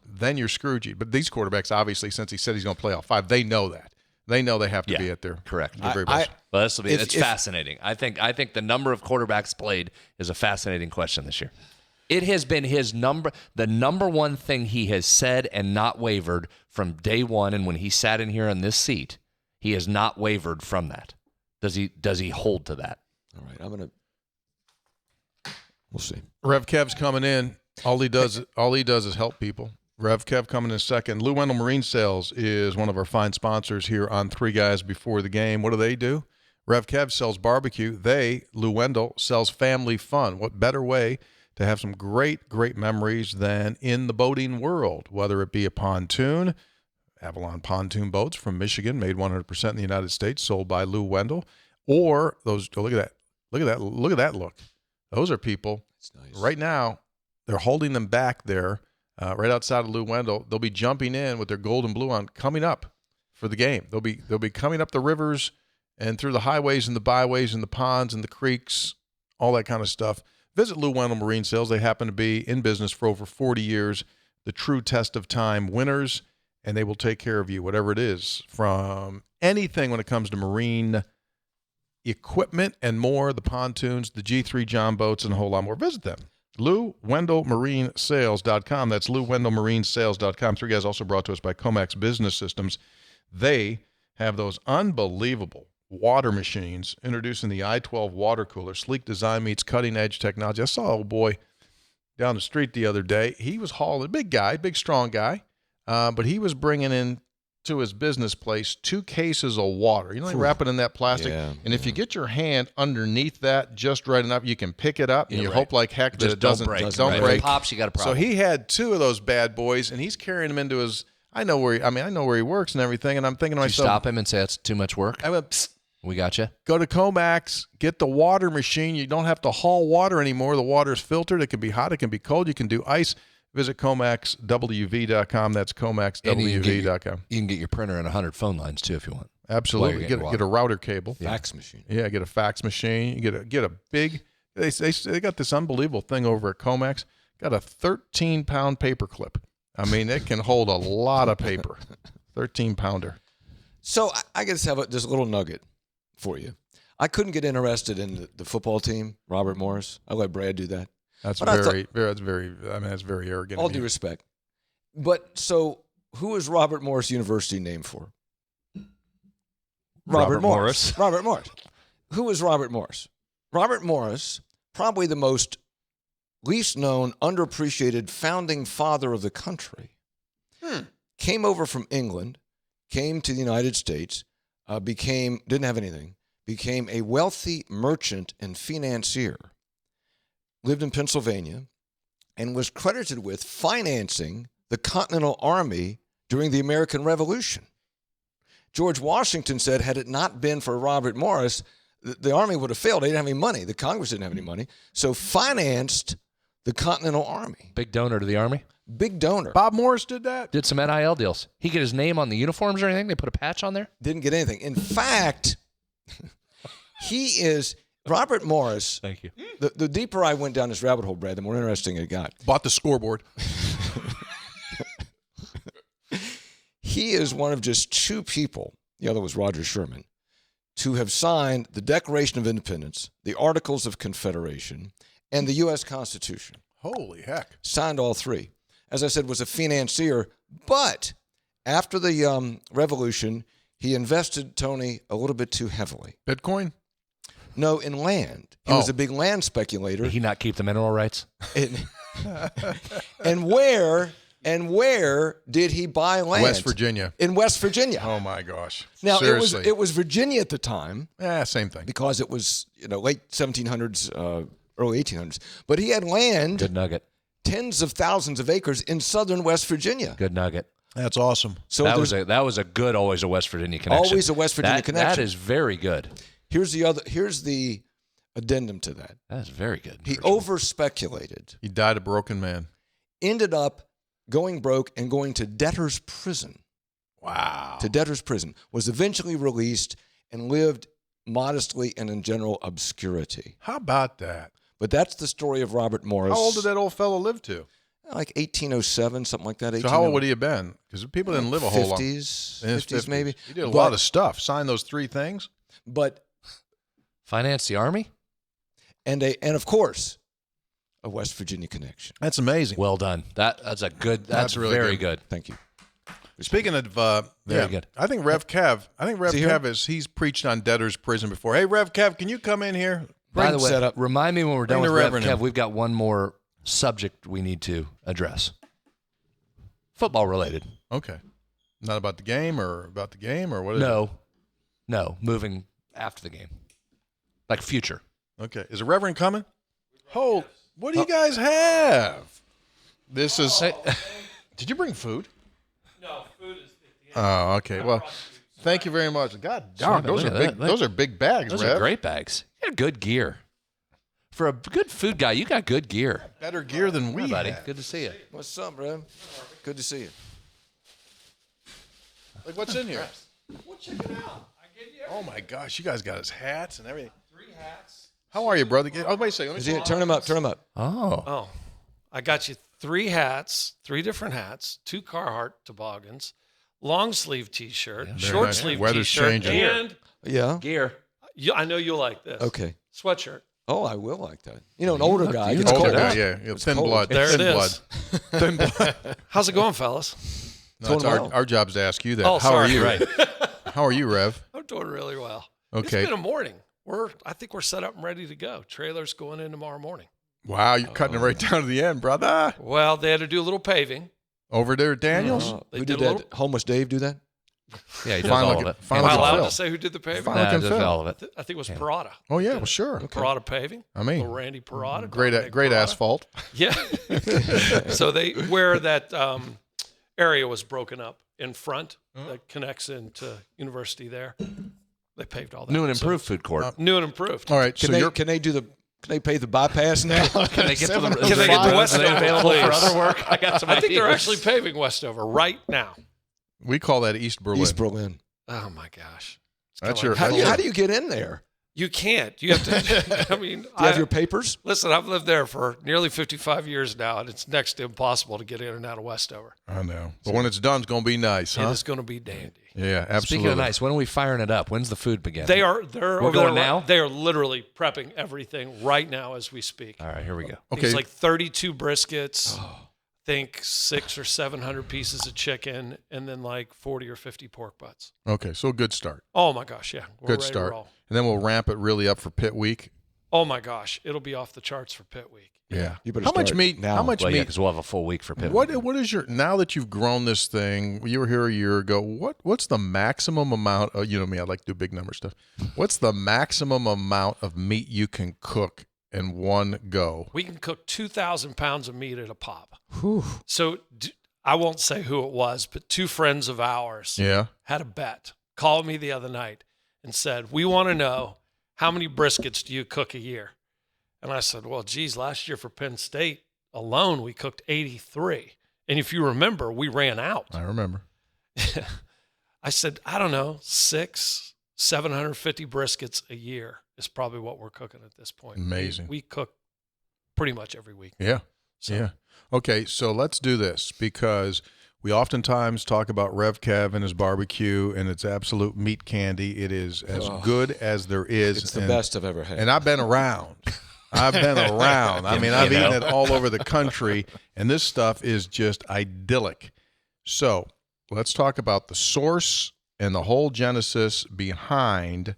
then you're screwed. But these quarterbacks, obviously, since he said he's going to play all 5, they know that. They know they have to be at their correct. Their very best. Well, it's fascinating. I think the number of quarterbacks played is a fascinating question this year. It has been the number one thing he has said and not wavered from day one. And when he sat in here on this seat, he has not wavered from that. Does he hold to that? All right, we'll see. Rev Kev's coming in. All he does is help people. Rev Kev coming in second. Lou Wendell Marine Sales is one of our fine sponsors here on Three Guys Before the Game. What do? Rev Kev sells barbecue. Lou Wendell, sells family fun. What better way to have some great, great memories than in the boating world, whether it be a pontoon, Avalon pontoon boats from Michigan, made 100% in the United States, sold by Lou Wendell, or those, look at that look. Those are people, nice. Right now, they're holding them back there. Right outside of Lou Wendell, they'll be jumping in with their gold and blue on, coming up for the game. They'll be coming up the rivers and through the highways and the byways and the ponds and the creeks, all that kind of stuff. Visit Lou Wendell Marine Sales. They happen to be in business for over 40 years, the true test of time winners, and they will take care of you, whatever it is, from anything when it comes to marine equipment and more, the pontoons, the G3 John boats, and a whole lot more. Visit them. LouWendellMarineSales.com. That's LouWendellMarineSales.com. Three Guys also brought to us by Comex Business Systems. They have those unbelievable water machines, introducing the I-12 water cooler. Sleek design meets cutting-edge technology. I saw an old boy down the street the other day. He was hauling, big guy, big, strong guy, but he was bringing in to his business place 2 cases of water. You know, they wrap it in that plastic. Yeah, and if you get your hand underneath that just right enough, you can pick it up, and you hope like heck that it doesn't break. If it pops, you got a problem. So he had 2 of those bad boys, and he's carrying them into his. I know where he works and everything, and I'm thinking to Did myself, you stop him and say that's too much work? I went, psst, We got you. go to Comax, get the water machine. You don't have to haul water anymore. The water's filtered. It can be hot. It can be cold. You can do ice. Visit ComaxWV.com. That's ComaxWV.com. You can get your printer and 100 phone lines too if you want. Absolutely. Get a router cable. Fax machine. Yeah, get a fax machine. You get a big. They got this unbelievable thing over at Comax. Got a 13-pound paper clip. I mean, it can hold a lot of paper. 13-pounder. So I guess have this little nugget for you. I couldn't get interested in the football team, Robert Morris. I let Brad do that. That's very. I mean, that's very arrogant. All due respect. But so, who is Robert Morris University named for? Robert Morris. Robert Morris. Who is Robert Morris? Robert Morris, probably the most least known, underappreciated founding father of the country. Came over from England, came to the United States, didn't have anything, became a wealthy merchant and financier. Lived in Pennsylvania, and was credited with financing the Continental Army during the American Revolution. George Washington said, had it not been for Robert Morris, the Army would have failed. They didn't have any money. The Congress didn't have any money. So financed the Continental Army. Big donor to the Army. Big donor. Bob Morris did that? Did some NIL deals. He get his name on the uniforms or anything? They put a patch on there? Didn't get anything. In fact, Robert Morris. Thank you. The deeper I went down this rabbit hole, Brad, the more interesting it got. Bought the scoreboard. He is one of just 2 people, the other was Roger Sherman, to have signed the Declaration of Independence, the Articles of Confederation, and the U.S. Constitution. Holy heck. Signed all 3. As I said, was a financier, but after the revolution, he invested, Tony, a little bit too heavily. Bitcoin? No, in land. He was a big land speculator. Did he not keep the mineral rights? And where did he buy land? West Virginia. In West Virginia. Oh my gosh. Now Seriously. it was Virginia at the time. Yeah, same thing. Because it was late 1700s, early 1800s. But he had land. Good nugget. Tens of thousands of acres in southern West Virginia. Good nugget. That's awesome. So that was a good always a West Virginia connection. Always a West Virginia connection. That is very good. Here's the addendum to that. That is very good. He over-speculated. He died a broken man. Ended up going broke and going to debtor's prison. Wow. To debtor's prison. Was eventually released and lived modestly and in general obscurity. How about that? But that's the story of Robert Morris. How old did that old fellow live to? Like 1807, something like that. So how old would he have been? Because people didn't live a whole long. 50s maybe. He did a lot of stuff. Signed those 3 things. But Finance the Army? and of course, a West Virginia connection. That's amazing. Well done. That's a good. That's really very good. good. Thank you. Speaking of, Very good. I think Rev Kev. Is he here? He's preached on debtor's prison before. Hey, Rev Kev, can you come in here? By the way, set up. remind me when we're done Bring with the Rev Reverend in. Kev, we've got one more subject we need to address. Football related. Okay. Not about the game or what is it? No, moving after the game. Like future. Okay. Is the Reverend coming? Oh, what do you guys have? This is. Did you bring food? No, food is at the end. Oh, okay. Well, thank you very much. God darn, those look are at big. that. Look. Those are big bags, Those Rev. are great bags. You got good gear. For a good food guy, you got good gear. Better gear than we Hi, buddy. have. Good to see you. What's up, bro? Good to see you. Like, what's in here? Well, check it out. I gave you Oh my gosh, you guys got his hats and everything. 3 hats. How are you, brother? Oh, wait a second. Let me Is see. he, turn him up. Turn him up. Oh. Oh, I got you 3 hats, 3 different hats, 2 Carhartt toboggans, long sleeve T-shirt, Very short nice. sleeve Weather's T-shirt, changing. and Yeah. Gear. I know you'll like this. Okay. Sweatshirt. Oh, I will like that. You know, an older guy. you It's look cold. Older guy, out. yeah. Thin cold. blood. There Thin it blood. is. Thin blood. How's it going, fellas? No, it's Going well. our job's to ask you that. Oh, How are sorry. you? Right. How are you, Rev? I'm doing really well. Okay. It's been a morning. I think we're set up and ready to go. Trailer's going in tomorrow morning. Wow, you're cutting it right down to the end, brother. Well, they had to do a little paving. Over there at Daniels? They Who did did a that? little. Homeless Dave do that? Yeah, he does Fine all looking- of it. fine Am I looking allowed Phil. to say who did the paving? Fine Nah, looking does Phil. all of it. I think it was Parada. Oh, yeah, well, sure. Parada paving. I mean, Little Randy Parada. great Dominic great Parada. asphalt. Yeah. So where that area was broken up in front that connects into University there, they paved all that. New and So, improved food court. new and improved. All right, so Can you're they pay the bypass now? Can they get to the Can they get to Are they Westover, available for please? other work? I got some I think they're ideas. actually paving Westover right now. we call that East Berlin. East Berlin. Oh my gosh. It's That's kinda your- like- How do you get in there? You can't. You have to. I mean, Do you have your papers? listen. I've lived there for nearly 55 years now, and it's next to impossible to get in and out of Westover. I know. But when it's done, it's going to be nice, It huh? is going to be dandy. Yeah, absolutely. Speaking of nice, when are we firing it up? When's the food begin? They're We're over going there now? They are literally prepping everything right now as we speak. All right, here we go. Okay. It's like 32 briskets. Think 600 or 700 pieces of chicken, and then like 40 or 50 pork butts. Okay, so a good start. Oh my gosh, yeah, we're Good ready to start. roll. And then we'll ramp it really up for pit week. Oh my gosh, it'll be off the charts for pit week. Yeah. You better How much start meat? now. How much Well, yeah, meat? because we'll have a full week for pit. What is your, now that you've grown this thing, you were here a year ago, what's the maximum amount of, you know me, I like to do big number stuff. What's the maximum amount of meat you can cook in one go? We can cook 2,000 pounds of meat at a pop. Whew. So I won't say who it was, but 2 friends of ours Yeah. had a bet, called me the other night and said, we want to know, how many briskets do you cook a year? And I said, well, geez, last year for Penn State alone, we cooked 83. And if you remember, we ran out. I remember. I said, I don't know, 750 briskets a year is probably what we're cooking at this point. Amazing. We cook pretty much every week. Yeah. So, Yeah. Okay, so let's do this because we oftentimes talk about Rev Kev and his barbecue, and it's absolute meat candy. It is as good as there is. It's the best I've ever had. And I've been around. I mean, I've eaten it all over the country, and this stuff is just idyllic. So let's talk about the source and the whole genesis behind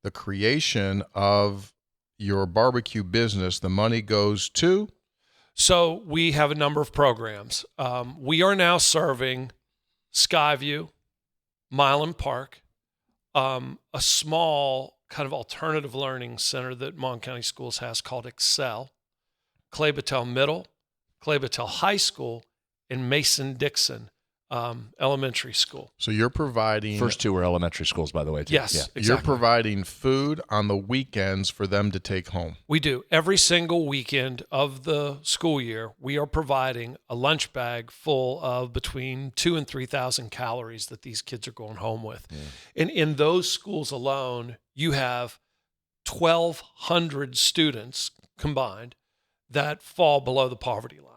the creation of your barbecue business. The money goes to? So we have a number of programs. We are now serving Skyview, Milan Park, a small kind of alternative learning center that Mon County Schools has called Excel, Clay Battelle Middle, Clay Battelle High School, and Mason-Dixon Elementary School. So you're providing First 2 were elementary schools, by the way. Too. Yes, Yeah. exactly. You're providing food on the weekends for them to take home. We do. Every single weekend of the school year, we are providing a lunch bag full of between 2,000 and 3,000 calories that these kids are going home with. And in those schools alone, you have 1,200 students combined that fall below the poverty line.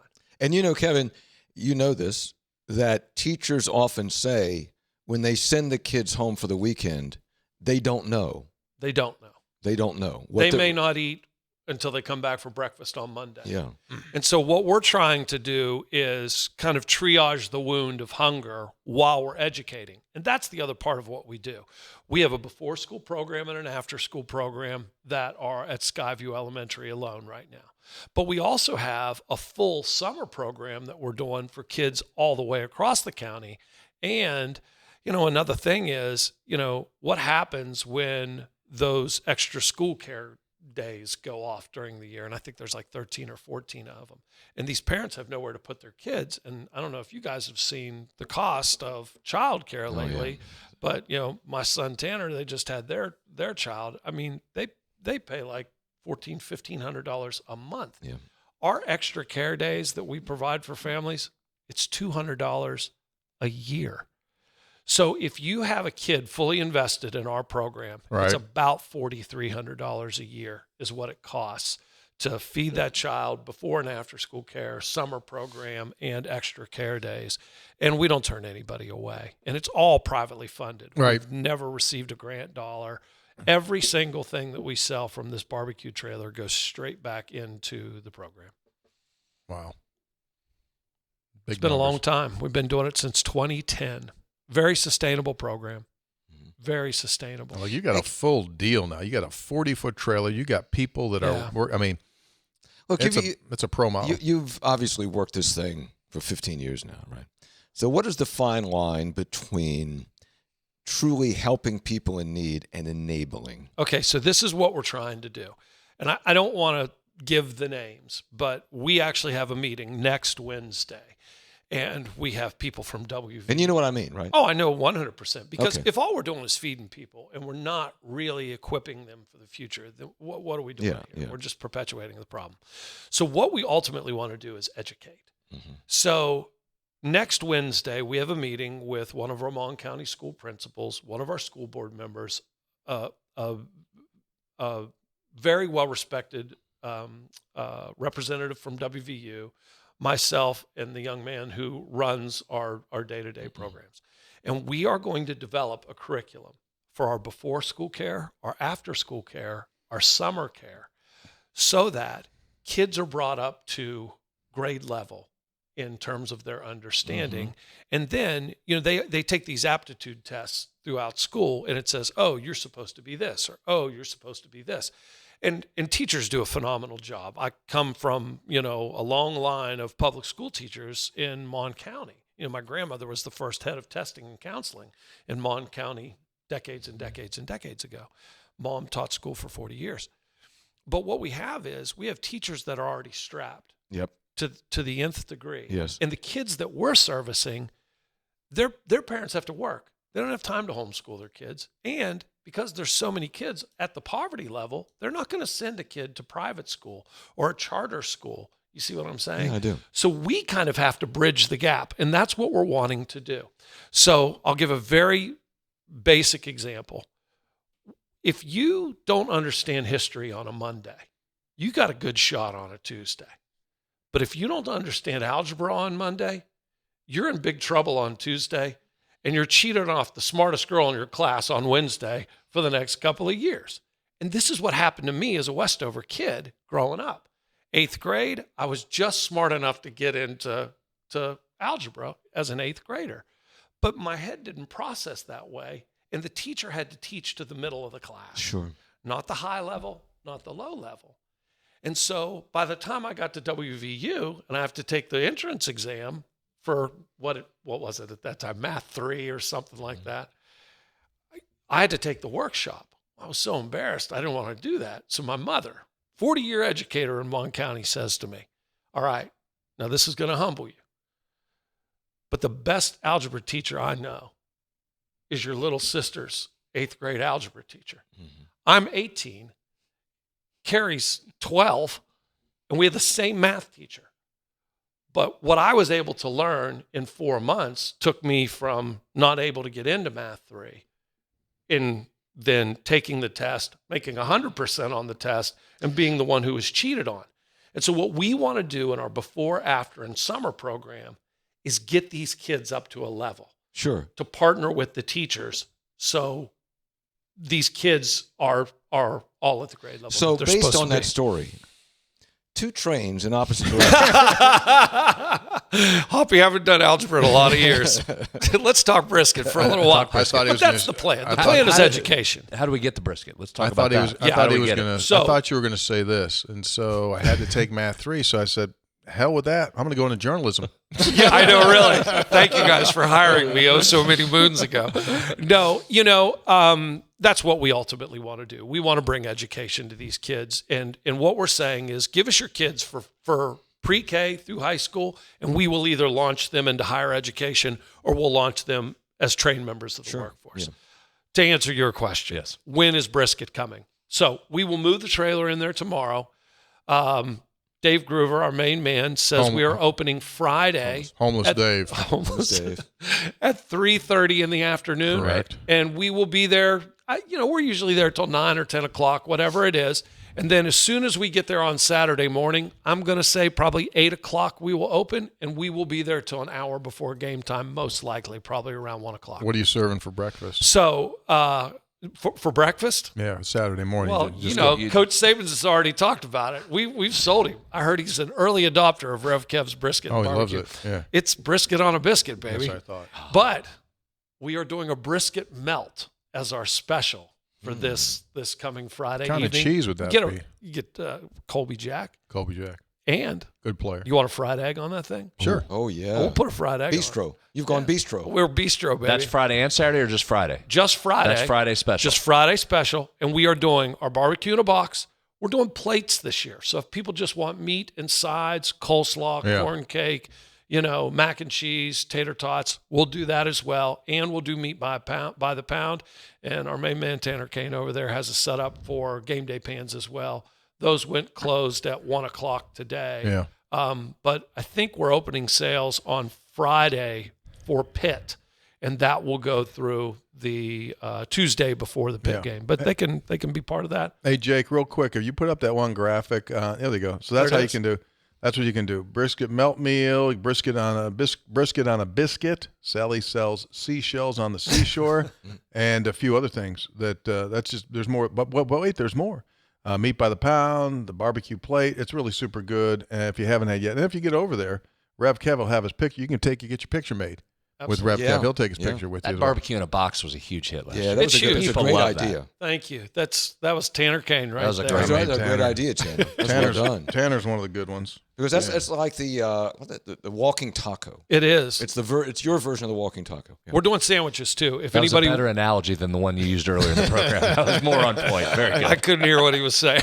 And Kevin, you know this, that teachers often say when they send the kids home for the weekend, they don't know. They don't know. They don't know. They may not eat until they come back for breakfast on Monday. Yeah. And so what we're trying to do is kind of triage the wound of hunger while we're educating. And that's the other part of what we do. We have a before school program and an after school program that are at Skyview Elementary alone right now. But we also have a full summer program that we're doing for kids all the way across the county. And, another thing is, what happens when those extra school care days go off during the year, and I think there's like 13 or 14 of them, and these parents have nowhere to put their kids. And I don't know if you guys have seen the cost of childcare lately, but my son Tanner, they just had their child. I mean, they pay like $1,400-$1,500 a month. Yeah. Our extra care days that we provide for families, it's $200 a year. So if you have a kid fully invested in our program, Right. it's about $4,300 a year is what it costs to feed that child before and after school care, summer program, and extra care days. And we don't turn anybody away. And it's all privately funded. Right. We've never received a grant dollar. Every single thing that we sell from this barbecue trailer goes straight back into the program. Wow. It's been a long time. We've been doing it since 2010. Very sustainable program. Very sustainable. Well, you got a full deal now. You got a 40-foot trailer. You got people that are I mean, Look, it's a pro model. You've obviously worked this thing for 15 years now, right? So what is the fine line between truly helping people in need and enabling? Okay, so this is what we're trying to do. And I don't want to give the names, but we actually have a meeting next Wednesday. And we have people from WVU. And you know what I mean, right? Oh, I know 100%. Because Okay. if all we're doing is feeding people and we're not really equipping them for the future, then what are we doing here? Yeah. We're just perpetuating the problem. So what we ultimately want to do is educate. Mm-hmm. So next Wednesday, we have a meeting with one of our Mon County school principals, one of our school board members, a very well-respected representative from WVU, myself, and the young man who runs our day-to-day programs. And we are going to develop a curriculum for our before school care, our after school care, our summer care, so that kids are brought up to grade level in terms of their understanding. And then, they take these aptitude tests throughout school, and it says, oh, you're supposed to be this, or oh, you're supposed to be this. And teachers do a phenomenal job. I come from, a long line of public school teachers in Mon County. My grandmother was the first head of testing and counseling in Mon County decades and decades and decades ago. Mom taught school for 40 years. But what we have is we have teachers that are already strapped to the nth degree. Yes. And the kids that we're servicing, their parents have to work. They don't have time to homeschool their kids. And because there's so many kids at the poverty level, they're not going to send a kid to private school or a charter school. You see what I'm saying? Yeah, I do. So we kind of have to bridge the gap, and that's what we're wanting to do. So I'll give a very basic example. If you don't understand history on a Monday, you got a good shot on a Tuesday. But if you don't understand algebra on Monday, you're in big trouble on Tuesday, and you're cheating off the smartest girl in your class on Wednesday for the next couple of years. And this is what happened to me as a Westover kid growing up. 8th grade, I was just smart enough to get into algebra as an 8th grader. But my head didn't process that way, and the teacher had to teach to the middle of the class. Sure. Not the high level, not the low level. And so by the time I got to WVU, and I have to take the entrance exam for what was it at that time, Math 3 or something like that, I had to take the workshop. I was so embarrassed. I didn't want to do that. So my mother, 40-year educator in Mon County, says to me, all right, now this is going to humble you, but the best algebra teacher I know is your little sister's 8th grade algebra teacher. I'm 18, Carrie's 12, and we had the same math teacher. But what I was able to learn in 4 months took me from not able to get into Math 3 in then taking the test, making 100% on the test, and being the one who was cheated on. And so what we want to do in our before, after, and summer program is get these kids up to a level. Sure. To partner with the teachers so these kids are all at the grade level. So that they're based supposed on to that be. story, two trains in opposite directions. Hoppy, I haven't done algebra in a lot of years. Let's talk brisket for a little while. I thought he was but that's gonna- the plan. I The thought- plan is how did- education. How do we get the brisket? Let's talk I about thought he that. was. I Yeah, thought how do he we was get it? gonna. So- I thought you were gonna say this, and so I had to take math 3. So I said, "Hell with that! I'm gonna go into journalism." Yeah, I know, really. Thank you guys for hiring me so many moons ago. No, that's what we ultimately want to do. We want to bring education to these kids. And what we're saying is give us your kids for pre-K through high school, and we will either launch them into higher education or we'll launch them as trained members of the workforce. Yeah. To answer your question, Yes. when is brisket coming? So we will move the trailer in there tomorrow. Dave Groover, our main man, says we are opening Friday. Homeless Dave. Homeless Dave. at 3:30 in the afternoon. Correct. And we will be there. We're usually there till 9 or 10 o'clock, whatever it is. And then as soon as we get there on Saturday morning, I'm going to say probably 8 o'clock we will open, and we will be there till an hour before game time, most likely, probably around 1 o'clock. What are you serving for breakfast? So for breakfast, Yeah, Saturday morning. well, Just Coach Sabins has already talked about it. We've sold him. I heard he's an early adopter of Rev Kev's brisket. Oh, and he loves barbecue. it. Yeah. It's brisket on a biscuit, baby. That's what I thought. But we are doing a brisket melt as our special for this coming Friday What kind of evening. cheese would that be? You get Colby Jack, Colby Jack, and good player. you want a fried egg on that thing? Sure. Oh, yeah. We'll put a fried egg on Bistro. You've gone it. bistro. We're bistro, baby. That's Friday and Saturday, or just Friday? Just Friday. That's Friday special. Just Friday special. And we are doing our barbecue in a box. We're doing plates this year. So if people just want meat and sides, coleslaw, Yeah. corn cake, mac and cheese, tater tots, we'll do that as well. And we'll do meat by the pound. And our main man, Tanner Kane, over there has a setup for game day pans as well. Those went closed at 1 o'clock today. Yeah. But I think we're opening sales on Friday for Pitt, and that will go through the Tuesday before the Pitt Yeah. game. But they can be part of that. Hey, Jake, real quick, if you put up that one graphic, there they go. So that's There it how you is. can do. That's what you can do. Brisket melt meal, brisket on a biscuit. Sally sells seashells on the seashore, and a few other things. That's just there's more. But wait, there's more. Meat by the pound, the barbecue plate. It's really super good. And if you haven't had yet, and if you get over there, Rev Kev will have his picture. You can get your picture made with Rev Yeah. Kev. He'll take his Yeah. picture with That you. as well. barbecue in a box was a huge hit last Yeah, year. that was It's a huge. great People love idea. Thank you. That was Tanner Kane right That was a there. great That's Tanner. a great idea, Tanner. That's well done. Tanner's one of the good ones. Because that's like the walking taco. It is. It's it's your version of the walking taco. Yeah. We're doing sandwiches too. If That was anybody, a better analogy than the one you used earlier in the program. That was more on point. Very good. I couldn't hear what he was saying.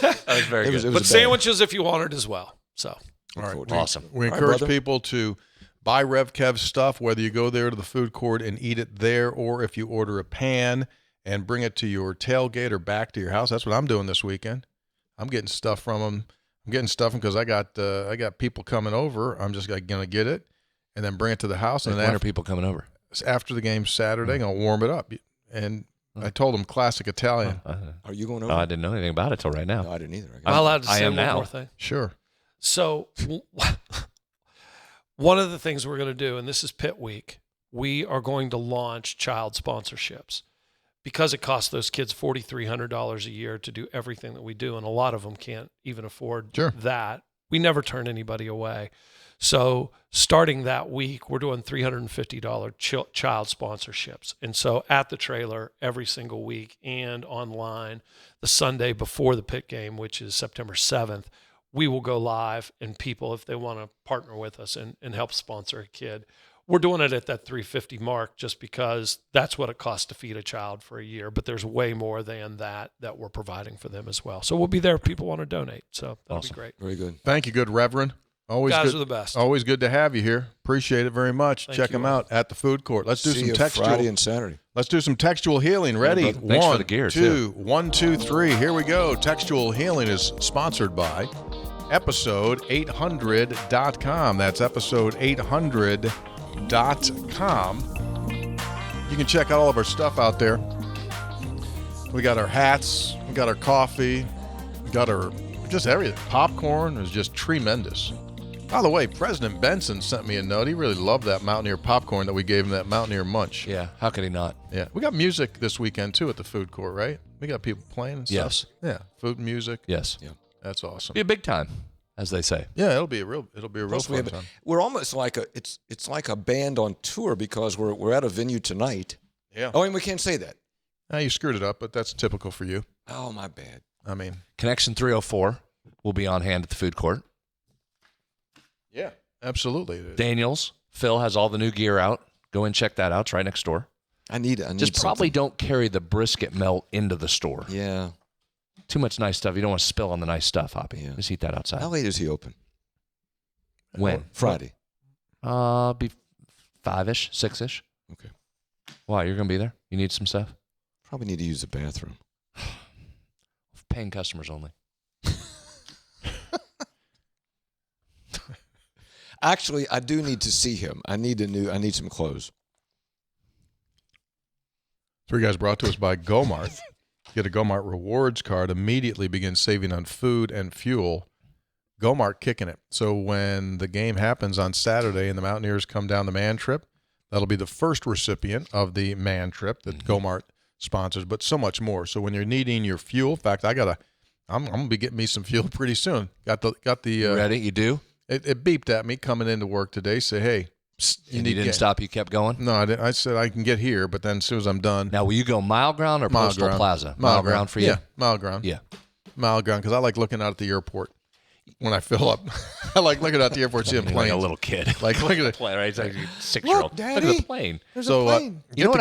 That was very It was- good. it was But a sandwiches if you wanted as well. So All right. forward to Awesome. We All right, encourage brother. people to buy Rev Kev's stuff, whether you go there to the food court and eat it there, or if you order a pan and bring it to your tailgate or back to your house. That's what I'm doing this weekend. I'm getting stuff from them. I'm getting stuff because I got people coming over. I'm just gonna get it and then bring it to the house. And When then are people coming over? after the game Saturday, I'm gonna warm it up. And I told them classic Italian. Are you going Oh, over? I didn't know anything about it till right now. No, I didn't either. am I allowed to I say am one now. more thing? Sure. So one of the things we're going to do, and this is Pitt Week, we are going to launch child sponsorships because it costs those kids $4,300 a year to do everything that we do, and a lot of them can't even afford Sure. that. We never turn anybody away. So starting that week, we're doing $350 child sponsorships. And so at the trailer every single week and online the Sunday before the Pitt game, which is September 7th, we will go live, and people, if they want to partner with us and help sponsor a kid, we're doing it at that $350 mark just because that's what it costs to feed a child for a year. But there's way more than that we're providing for them as well. So we'll be there if people want to donate. So that'll Awesome. be great. Very good. Thank you, good Reverend. Always Guys good. are the best. Always good to have you here. Appreciate it very much. Thank Check you them all. out at the food court. Let's do See some you textual. Friday and Saturday. Let's do some textual healing. Ready? brother. Thanks for One, the gear, two, 1, 2, 3. Here we go. Textual healing is sponsored by episode800.com. That's episode800.com. You can check out all of our stuff out there. We got our hats, we got our coffee, we got our Just everything. Popcorn was just tremendous. By the way, President Benson sent me a note. He really loved that Mountaineer popcorn that we gave him, that Mountaineer munch. Yeah, how could he not? Yeah. We got music this weekend, too, at the food court, right? We got people playing and stuff. Yes. Yeah, food and music. Yes. Yeah. That's awesome. Be a big time, as they say. Yeah, it'll be a real Plus fun time. we're almost like it's like a band on tour because we're at a venue tonight. Yeah. Oh, and we can't say that. You screwed it up, but that's typical for you. Oh, my bad. I mean, Connection 304 will be on hand at the food court. yeah, absolutely. Daniels, Phil has all the new gear out. Go and check that out. It's right next door. I need Just probably something. don't carry the brisket melt into the store. Yeah. Too much nice stuff. You don't want to spill on the nice stuff, Hoppy. Yeah. Just eat that outside. How late is he open? When? Friday. Be 5-ish, 6-ish. Okay. Why? You're going to be there? You need some stuff? Probably need to use the bathroom. Paying customers only. Actually, I do need to see him. I need some clothes. Three Guys brought to us by Gomart. Get a Gomart rewards card. Immediately begin saving on food and fuel. Gomart kicking it. So when the game happens on Saturday and the Mountaineers come down the man trip, that'll be the first recipient of the man trip that Gomart sponsors, but so much more. So when you're needing your fuel, in fact, I'm gonna be getting me some fuel pretty soon. Got the You ready? You do? It beeped at me coming into work today. Say, hey, psst, You didn't stop. You kept going? No, I didn't. I said I can get here, but then as soon as I'm done, Now, will you go mile ground or Mile postal ground. plaza? Mile ground for you? Yeah, mile ground. Yeah. Mile ground, because I like looking out at the airport when I fill up. I like looking out the airport, seeing Like planes. a little kid. Like look at it. Plane, right? It's like a 6-year-old. Look, Look at Daddy. the plane. There's So a plane. You know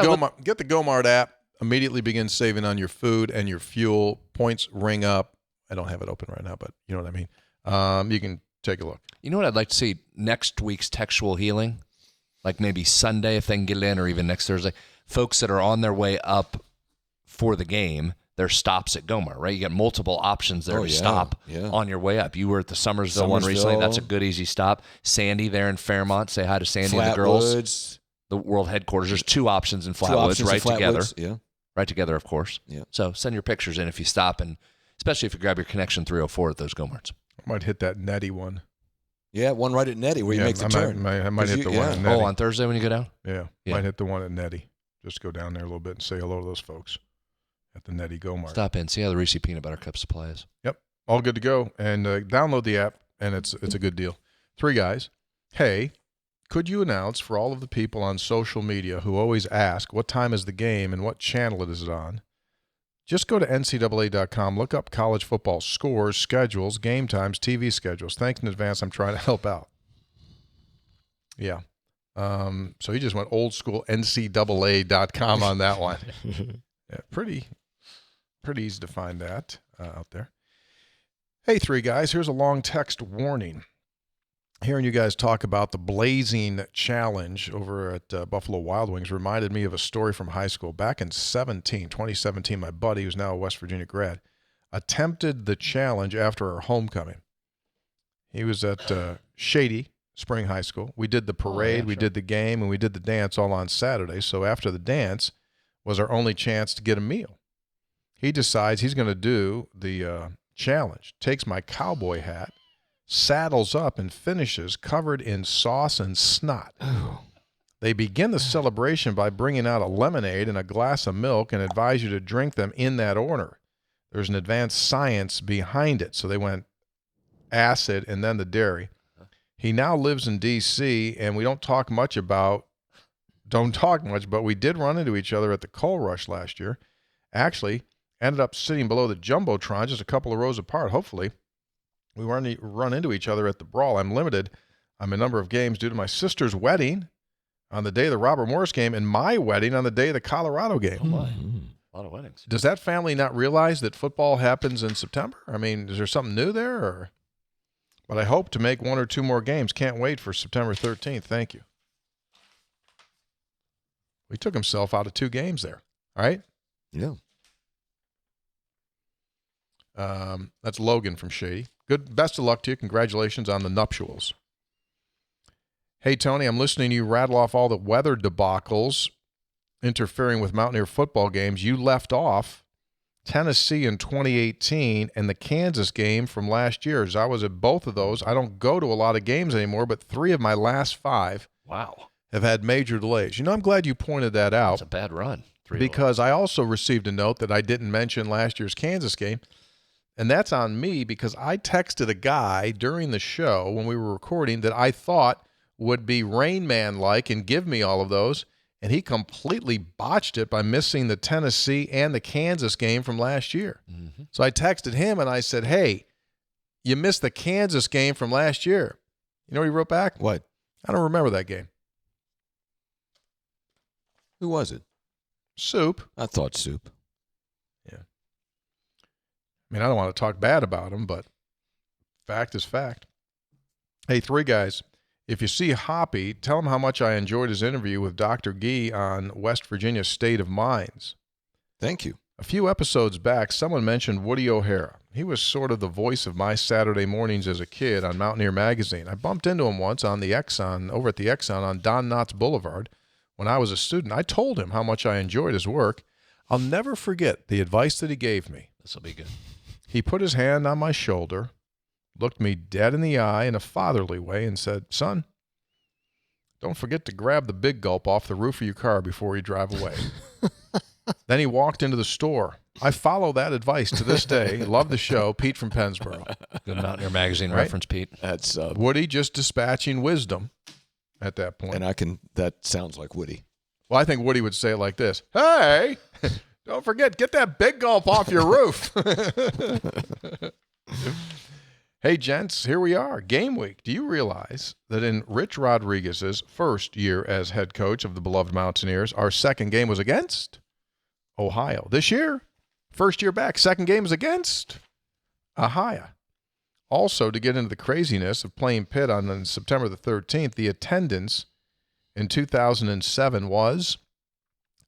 get the Gomart app. Immediately begin saving on your food and your fuel. Points ring up. I don't have it open right now, but you know what I mean. You can take a look. You know what I'd like to see? Next week's Textual Healing, like maybe Sunday if they can get it in, or even next Thursday. Folks that are on their way up for the game, their stops at Gomart, right? You got multiple options there to stop on your way up. You were at the Summersville one recently. That's a good, easy stop. Sandy there in Fairmont. Say hi to Sandy and the girls. Flatwoods. The world headquarters. There's 2 options in Flatwoods, right together. Yeah. Right together, of course. Yeah. So send your pictures in if you stop, and especially if you grab your Connection 304 at those Gomarts. I might hit that Netty one. Yeah, one right at Netty where you make the turn. I might hit the one at Netty. Oh, on Thursday when you go down? Yeah, Yeah. might hit the one at Netty. Just go down there a little bit and say hello to those folks at the Netty Gomart. Stop in, see how the Reese Peanut Butter Cup supply is. Yep, all good to go. And download the app, and it's a good deal. Three Guys, hey, could you announce for all of the people on social media who always ask what time is the game and what channel it is on? Just go to NCAA.com, look up college football scores, schedules, game times, TV schedules. Thanks in advance. I'm trying to help out. Yeah. So he just went old school NCAA.com on that one. Yeah, pretty easy to find that out there. Hey, Three Guys, here's a long text warning. Hearing you guys talk about the Blazing Challenge over at Buffalo Wild Wings reminded me of a story from high school. Back in 2017, my buddy, who's now a West Virginia grad, attempted the challenge after our homecoming. He was at Shady Spring High School. We did the parade, we did the game, and we did the dance all on Saturday. So after the dance was our only chance to get a meal. He decides he's going to do the challenge, takes my cowboy hat, saddles up and finishes covered in sauce and snot. Oh. They begin the celebration by bringing out a lemonade and a glass of milk and advise you to drink them in that order. There's an advanced science behind it. So they went acid and then the dairy. He now lives in D.C., and we don't talk much, but we did run into each other at the Coal Rush last year. Actually, ended up sitting below the Jumbotron, just a couple of rows apart, hopefully. We run into each other at the Brawl. I'm limited on a number of games due to my sister's wedding on the day of the Robert Morris game and my wedding on the day of the Colorado game. Oh, my. A lot of weddings. Does that family not realize that football happens in September? I mean, is there something new there? Or? But I hope to make 1 or 2 more games. Can't wait for September 13th. Thank you. He took himself out of 2 games there. All right? Yeah. That's Logan from Shady. Good. Best of luck to you. Congratulations on the nuptials. Hey, Tony, I'm listening to you rattle off all the weather debacles interfering with Mountaineer football games. You left off Tennessee in 2018, and the Kansas game from last year. As I was at both of those. I don't go to a lot of games anymore, but 3 of my last 5 have had major delays. You know, I'm glad you pointed that out. That's a bad run. Because I also received a note that I didn't mention last year's Kansas game, and that's on me because I texted a guy during the show when we were recording that I thought would be Rain Man-like and give me all of those, and he completely botched it by missing the Tennessee and the Kansas game from last year. Mm-hmm. So I texted him, and I said, hey, you missed the Kansas game from last year. You know what he wrote back? What? I don't remember that game. Who was it? Soup. I thought Soup. Yeah. I mean, I don't want to talk bad about him, but fact is fact. Hey, 3 guys, if you see Hoppy, tell him how much I enjoyed his interview with Dr. Gee on West Virginia's state of minds. Thank you. A few episodes back, someone mentioned Woody O'Hara. He was sort of the voice of my Saturday mornings as a kid on Mountaineer Magazine. I bumped into him once on the Exxon, over at the Exxon on Don Knotts Boulevard when I was a student. I told him how much I enjoyed his work. I'll never forget the advice that he gave me. This will be good. He put his hand on my shoulder, looked me dead in the eye in a fatherly way, and said, son, don't forget to grab the big gulp off the roof of your car before you drive away. Then he walked into the store. I follow that advice to this day. Love the show. Pete from Pennsboro. Good Mountaineer Magazine Right? reference, Pete. That's Woody just dispatching wisdom at that point. and that sounds like Woody. Well, I think Woody would say it like this. Hey, don't forget, get that big gulp off your roof. Hey, gents, here we are. Game week. Do you realize that in Rich Rodriguez's first year as head coach of the beloved Mountaineers, our second game was against Ohio? This year, first year back, second game is against Ohio. Also, to get into the craziness of playing Pitt on September the 13th, the attendance in 2007 was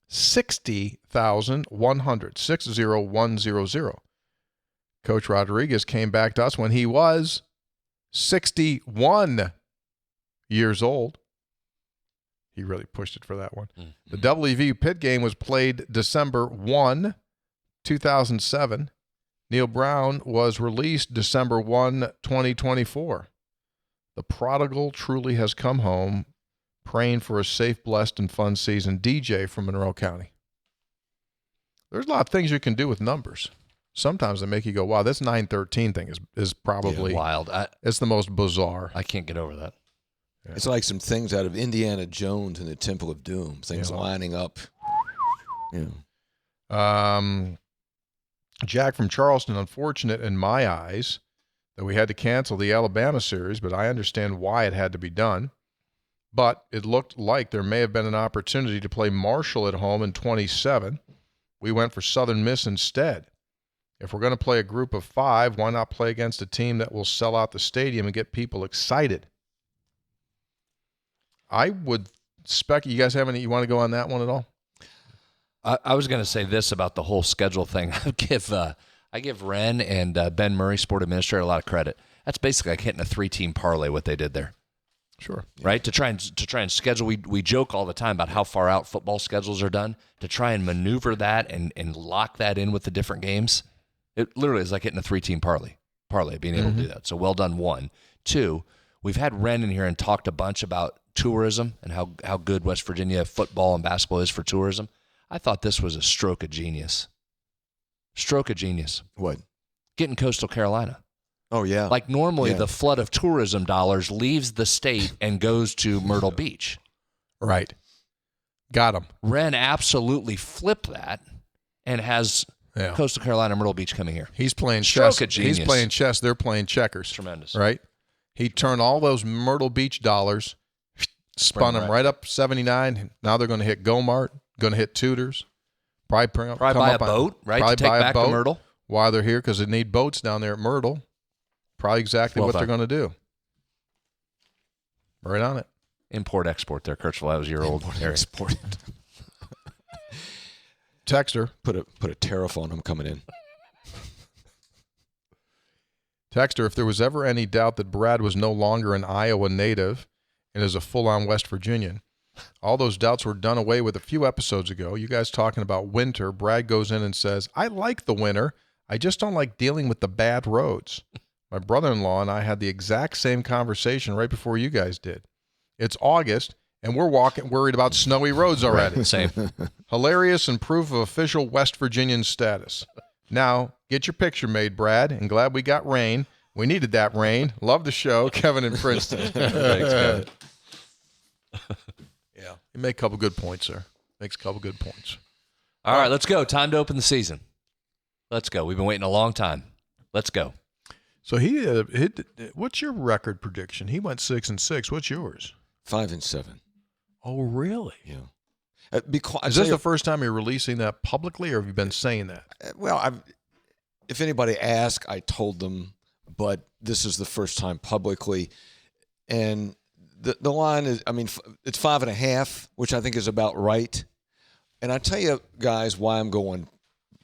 60,100, 60100. Coach Rodriguez came back to us when he was 61 years old. He really pushed it for that one. Mm-hmm. The WVU Pitt game was played December 1, 2007. Neil Brown was released December 1, 2024. The prodigal truly has come home, praying for a safe, blessed, and fun season. DJ from Monroe County. There's a lot of things you can do with numbers. Sometimes they make you go, wow, this 913 thing is probably wild. It's the most bizarre. I can't get over that. Yeah. It's like some things out of Indiana Jones and the Temple of Doom, things lining up. Yeah. Jack from Charleston, unfortunate in my eyes that we had to cancel the Alabama series, but I understand why it had to be done. But it looked like there may have been an opportunity to play Marshall at home in 27. We went for Southern Miss instead. If we're going to play a group of 5, why not play against a team that will sell out the stadium and get people excited? I would you guys have any, you want to go on that one at all? I was going to say this about the whole schedule thing. I give Ren and Ben Murray, sport administrator, a lot of credit. That's basically like hitting a 3-team parlay, what they did there. Sure. Right? To try and schedule. We joke all the time about how far out football schedules are done. To try and maneuver that and lock that in with the different games. It literally is like hitting a 3-team parlay, being able to do that. So well done, 1. 2, we've had Ren in here and talked a bunch about tourism and how good West Virginia football and basketball is for tourism. I thought this was a stroke of genius. Stroke of genius. What? Getting Coastal Carolina. Oh, yeah. Like normally the flood of tourism dollars leaves the state and goes to Myrtle Beach. Right. Got him. Ren absolutely flipped that and has Coastal Carolina, Myrtle Beach coming here. He's playing Stroke chess. of genius. He's playing chess. They're playing checkers. Tremendous. Right? He turned all those Myrtle Beach dollars, spun them right up 79. Now they're going to hit Gomart, going to hit Tudors. Probably buy a boat, right? To take back to Myrtle. While they're here because they need boats down there at Myrtle. Probably exactly what they're going to do. Right on it. Import-export there, Kirchville. That was your old area. Export. Texter. Put a tariff on them coming in. Texter, if there was ever any doubt that Brad was no longer an Iowa native and is a full-on West Virginian, All those doubts were done away with a few episodes ago. You guys talking about winter. Brad goes in and says, I like the winter. I just don't like dealing with the bad roads. My brother-in-law and I had the exact same conversation right before you guys did. It's August, and we're worried about snowy roads already. Same. Hilarious and proof of official West Virginian status. Now, get your picture made, Brad, and glad we got rain. We needed that rain. Love the show. Kevin in Princeton. Thanks, Kevin. Yeah, you make a couple good points there. Makes a couple good points. All right, let's go. Time to open the season. Let's go. We've been waiting a long time. Let's go. So what's your record prediction? He went 6-6. What's yours? 5-7. Oh, really? Yeah. Because Is this the first time you're releasing that publicly, or have you been saying that? Well, if anybody asked, I told them, but this is the first time publicly. And the line is, it's 5.5, which I think is about right. And I tell you, guys, why I'm going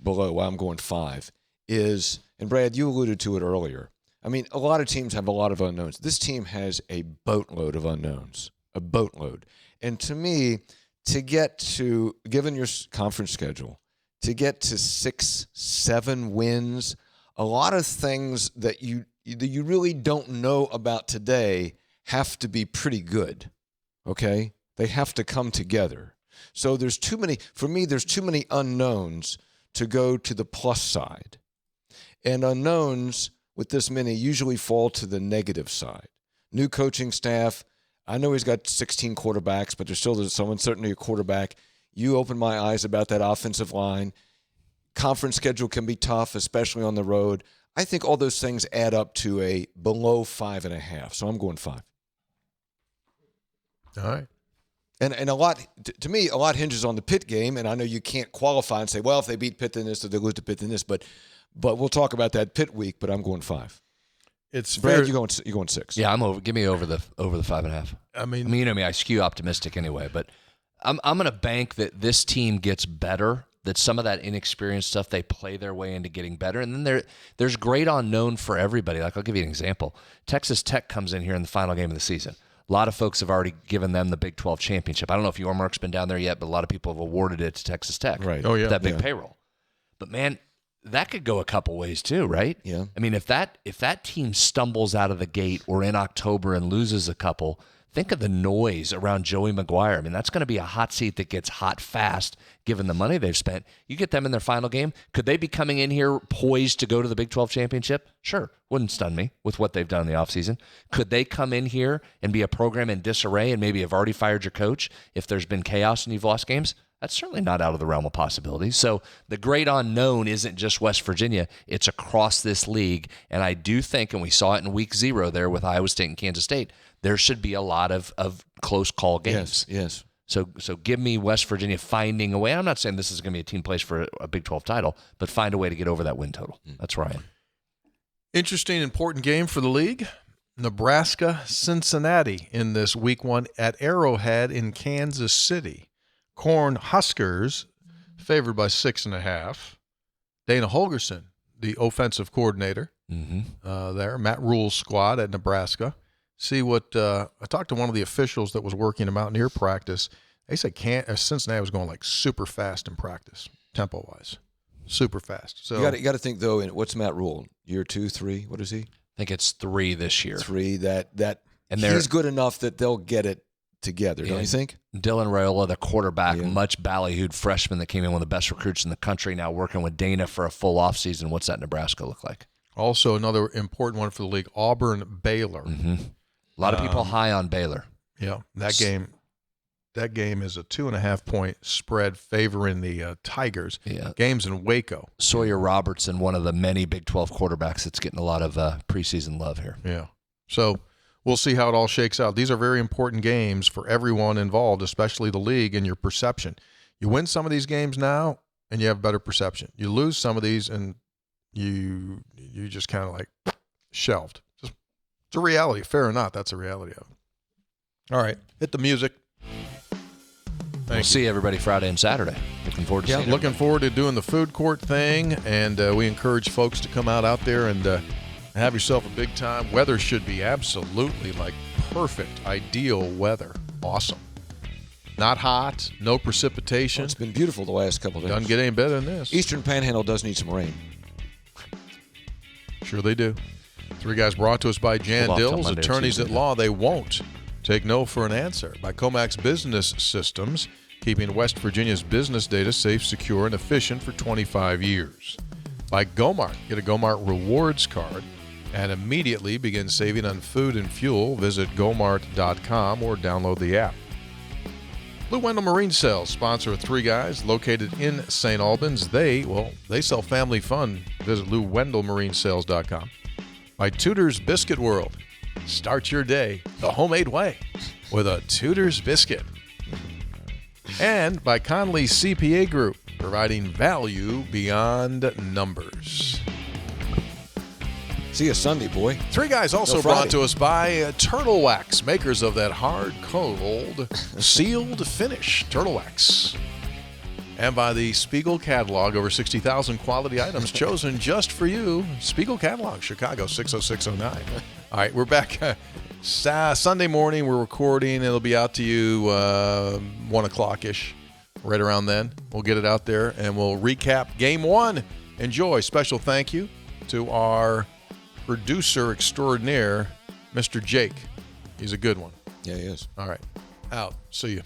below, why I'm going 5 is, and Brad, you alluded to it earlier. A lot of teams have a lot of unknowns. This team has a boatload of unknowns, a boatload. And to me, to get to, given your conference schedule, to get to 6-7 wins, a lot of things that you really don't know about today have to be pretty good, okay? They have to come together. So there's too many unknowns to go to the plus side. And unknowns with this many usually fall to the negative side. New coaching staff, I know he's got 16 quarterbacks, but there's some uncertainty at quarterback. You open my eyes about that offensive line. Conference schedule can be tough, especially on the road. I think all those things add up to a below 5.5. So I'm going 5. All right. And a lot, to me, a lot hinges on the Pitt game. And I know you can't qualify and say, well, if they beat Pitt then this, or they lose to Pitt then this. But we'll talk about that Pitt week. But I'm going 5. It's Brad, fair. you're going 6. Yeah, I'm over. Give me over the 5.5. You know me. I skew optimistic anyway, but I'm going to bank that this team gets better. That some of that inexperienced stuff, they play their way into getting better. And then there's great unknown for everybody. Like, I'll give you an example. Texas Tech comes in here in the final game of the season. A lot of folks have already given them the Big 12 championship. I don't know if Yormark's been down there yet, but a lot of people have awarded it to Texas Tech. Right. Oh, yeah. That big payroll. But, man, that could go a couple ways too, right? Yeah. If that team stumbles out of the gate or in October and loses a couple, think of the noise around Joey McGuire. That's going to be a hot seat that gets hot fast given the money they've spent. You get them in their final game. Could they be coming in here poised to go to the Big 12 championship? Sure. Wouldn't stun me with what they've done in the offseason. Could they come in here and be a program in disarray and maybe have already fired your coach if there's been chaos and you've lost games? That's certainly not out of the realm of possibility. So the great unknown isn't just West Virginia. It's across this league. And I do think, and we saw it in week 0 there with Iowa State and Kansas State, there should be a lot of close call games. Yes. So give me West Virginia finding a way. I'm not saying this is going to be a team place for a Big 12 title, but find a way to get over that win total. That's where I am. Interesting, important game for the league. Nebraska-Cincinnati in this week 1 at Arrowhead in Kansas City. Corn Huskers favored by 6.5. Dana Holgerson, the offensive coordinator there, Matt Rule's squad at Nebraska. See what I talked to one of the officials that was working a Mountaineer practice. They said Cincinnati was going like super fast in practice, tempo-wise. Super fast. So you got to think, though, what's Matt Rule? Year 2, 3? What is he? I think it's 3 this year. 3. That and he's good enough that they'll get it together, don't you think? Dylan Raiola, the quarterback, much ballyhooed freshman that came in, one of the best recruits in the country, now working with Dana for a full offseason. What's that Nebraska look like? Also, another important one for the league, Auburn-Baylor. A lot of people high on Baylor. Yeah, that game is a 2.5-point spread favoring the Tigers. Yeah. Game's in Waco. Sawyer Robertson, one of the many Big 12 quarterbacks that's getting a lot of preseason love here. Yeah. So we'll see how it all shakes out. These are very important games for everyone involved, especially the league and your perception. You win some of these games now, and you have better perception. You lose some of these, and you just kind of like shelved. It's a reality. Fair or not, that's a reality of it. All right. Hit the music. We'll see everybody Friday and Saturday. Looking forward to seeing you. Looking forward to doing the food court thing, and we encourage folks to come out there and have yourself a big time. Weather should be absolutely like perfect, ideal weather. Awesome. Not hot, no precipitation. It's been beautiful the last couple of days. Doesn't get any better than this. Eastern Panhandle does need some rain. Sure they do. Three Guys brought to us by Jan Hold off till Dills, Monday or attorneys at Tuesday. law. They won't take no for an answer. By Comax Business Systems, keeping West Virginia's business data safe, secure, and efficient for 25 years. By Gomart, get a Gomart rewards card and immediately begin saving on food and fuel. Visit gomart.com or download the app. Blue Wendell Marine Sales, sponsor of Three Guys, located in St. Albans. They sell family fun. Visit LouWendellMarineSales.com. By Tudor's Biscuit World. Start your day the homemade way with a Tudor's biscuit. And by Conley CPA Group, providing value beyond numbers. See you Sunday, boy. Three Guys also No brought Friday. to us by Turtle Wax, makers of that hard, cold, sealed finish Turtle Wax. And by the Spiegel Catalog, over 60,000 quality items chosen just for you. Spiegel Catalog, Chicago, 60609. All right, we're back Sunday morning. We're recording. It'll be out to you 1 o'clock-ish, right around then. We'll get it out there, and we'll recap Game 1. Enjoy. Special thank you to our producer extraordinaire, Mr. Jake. He's a good one. Yeah, he is. All right. Out. See you.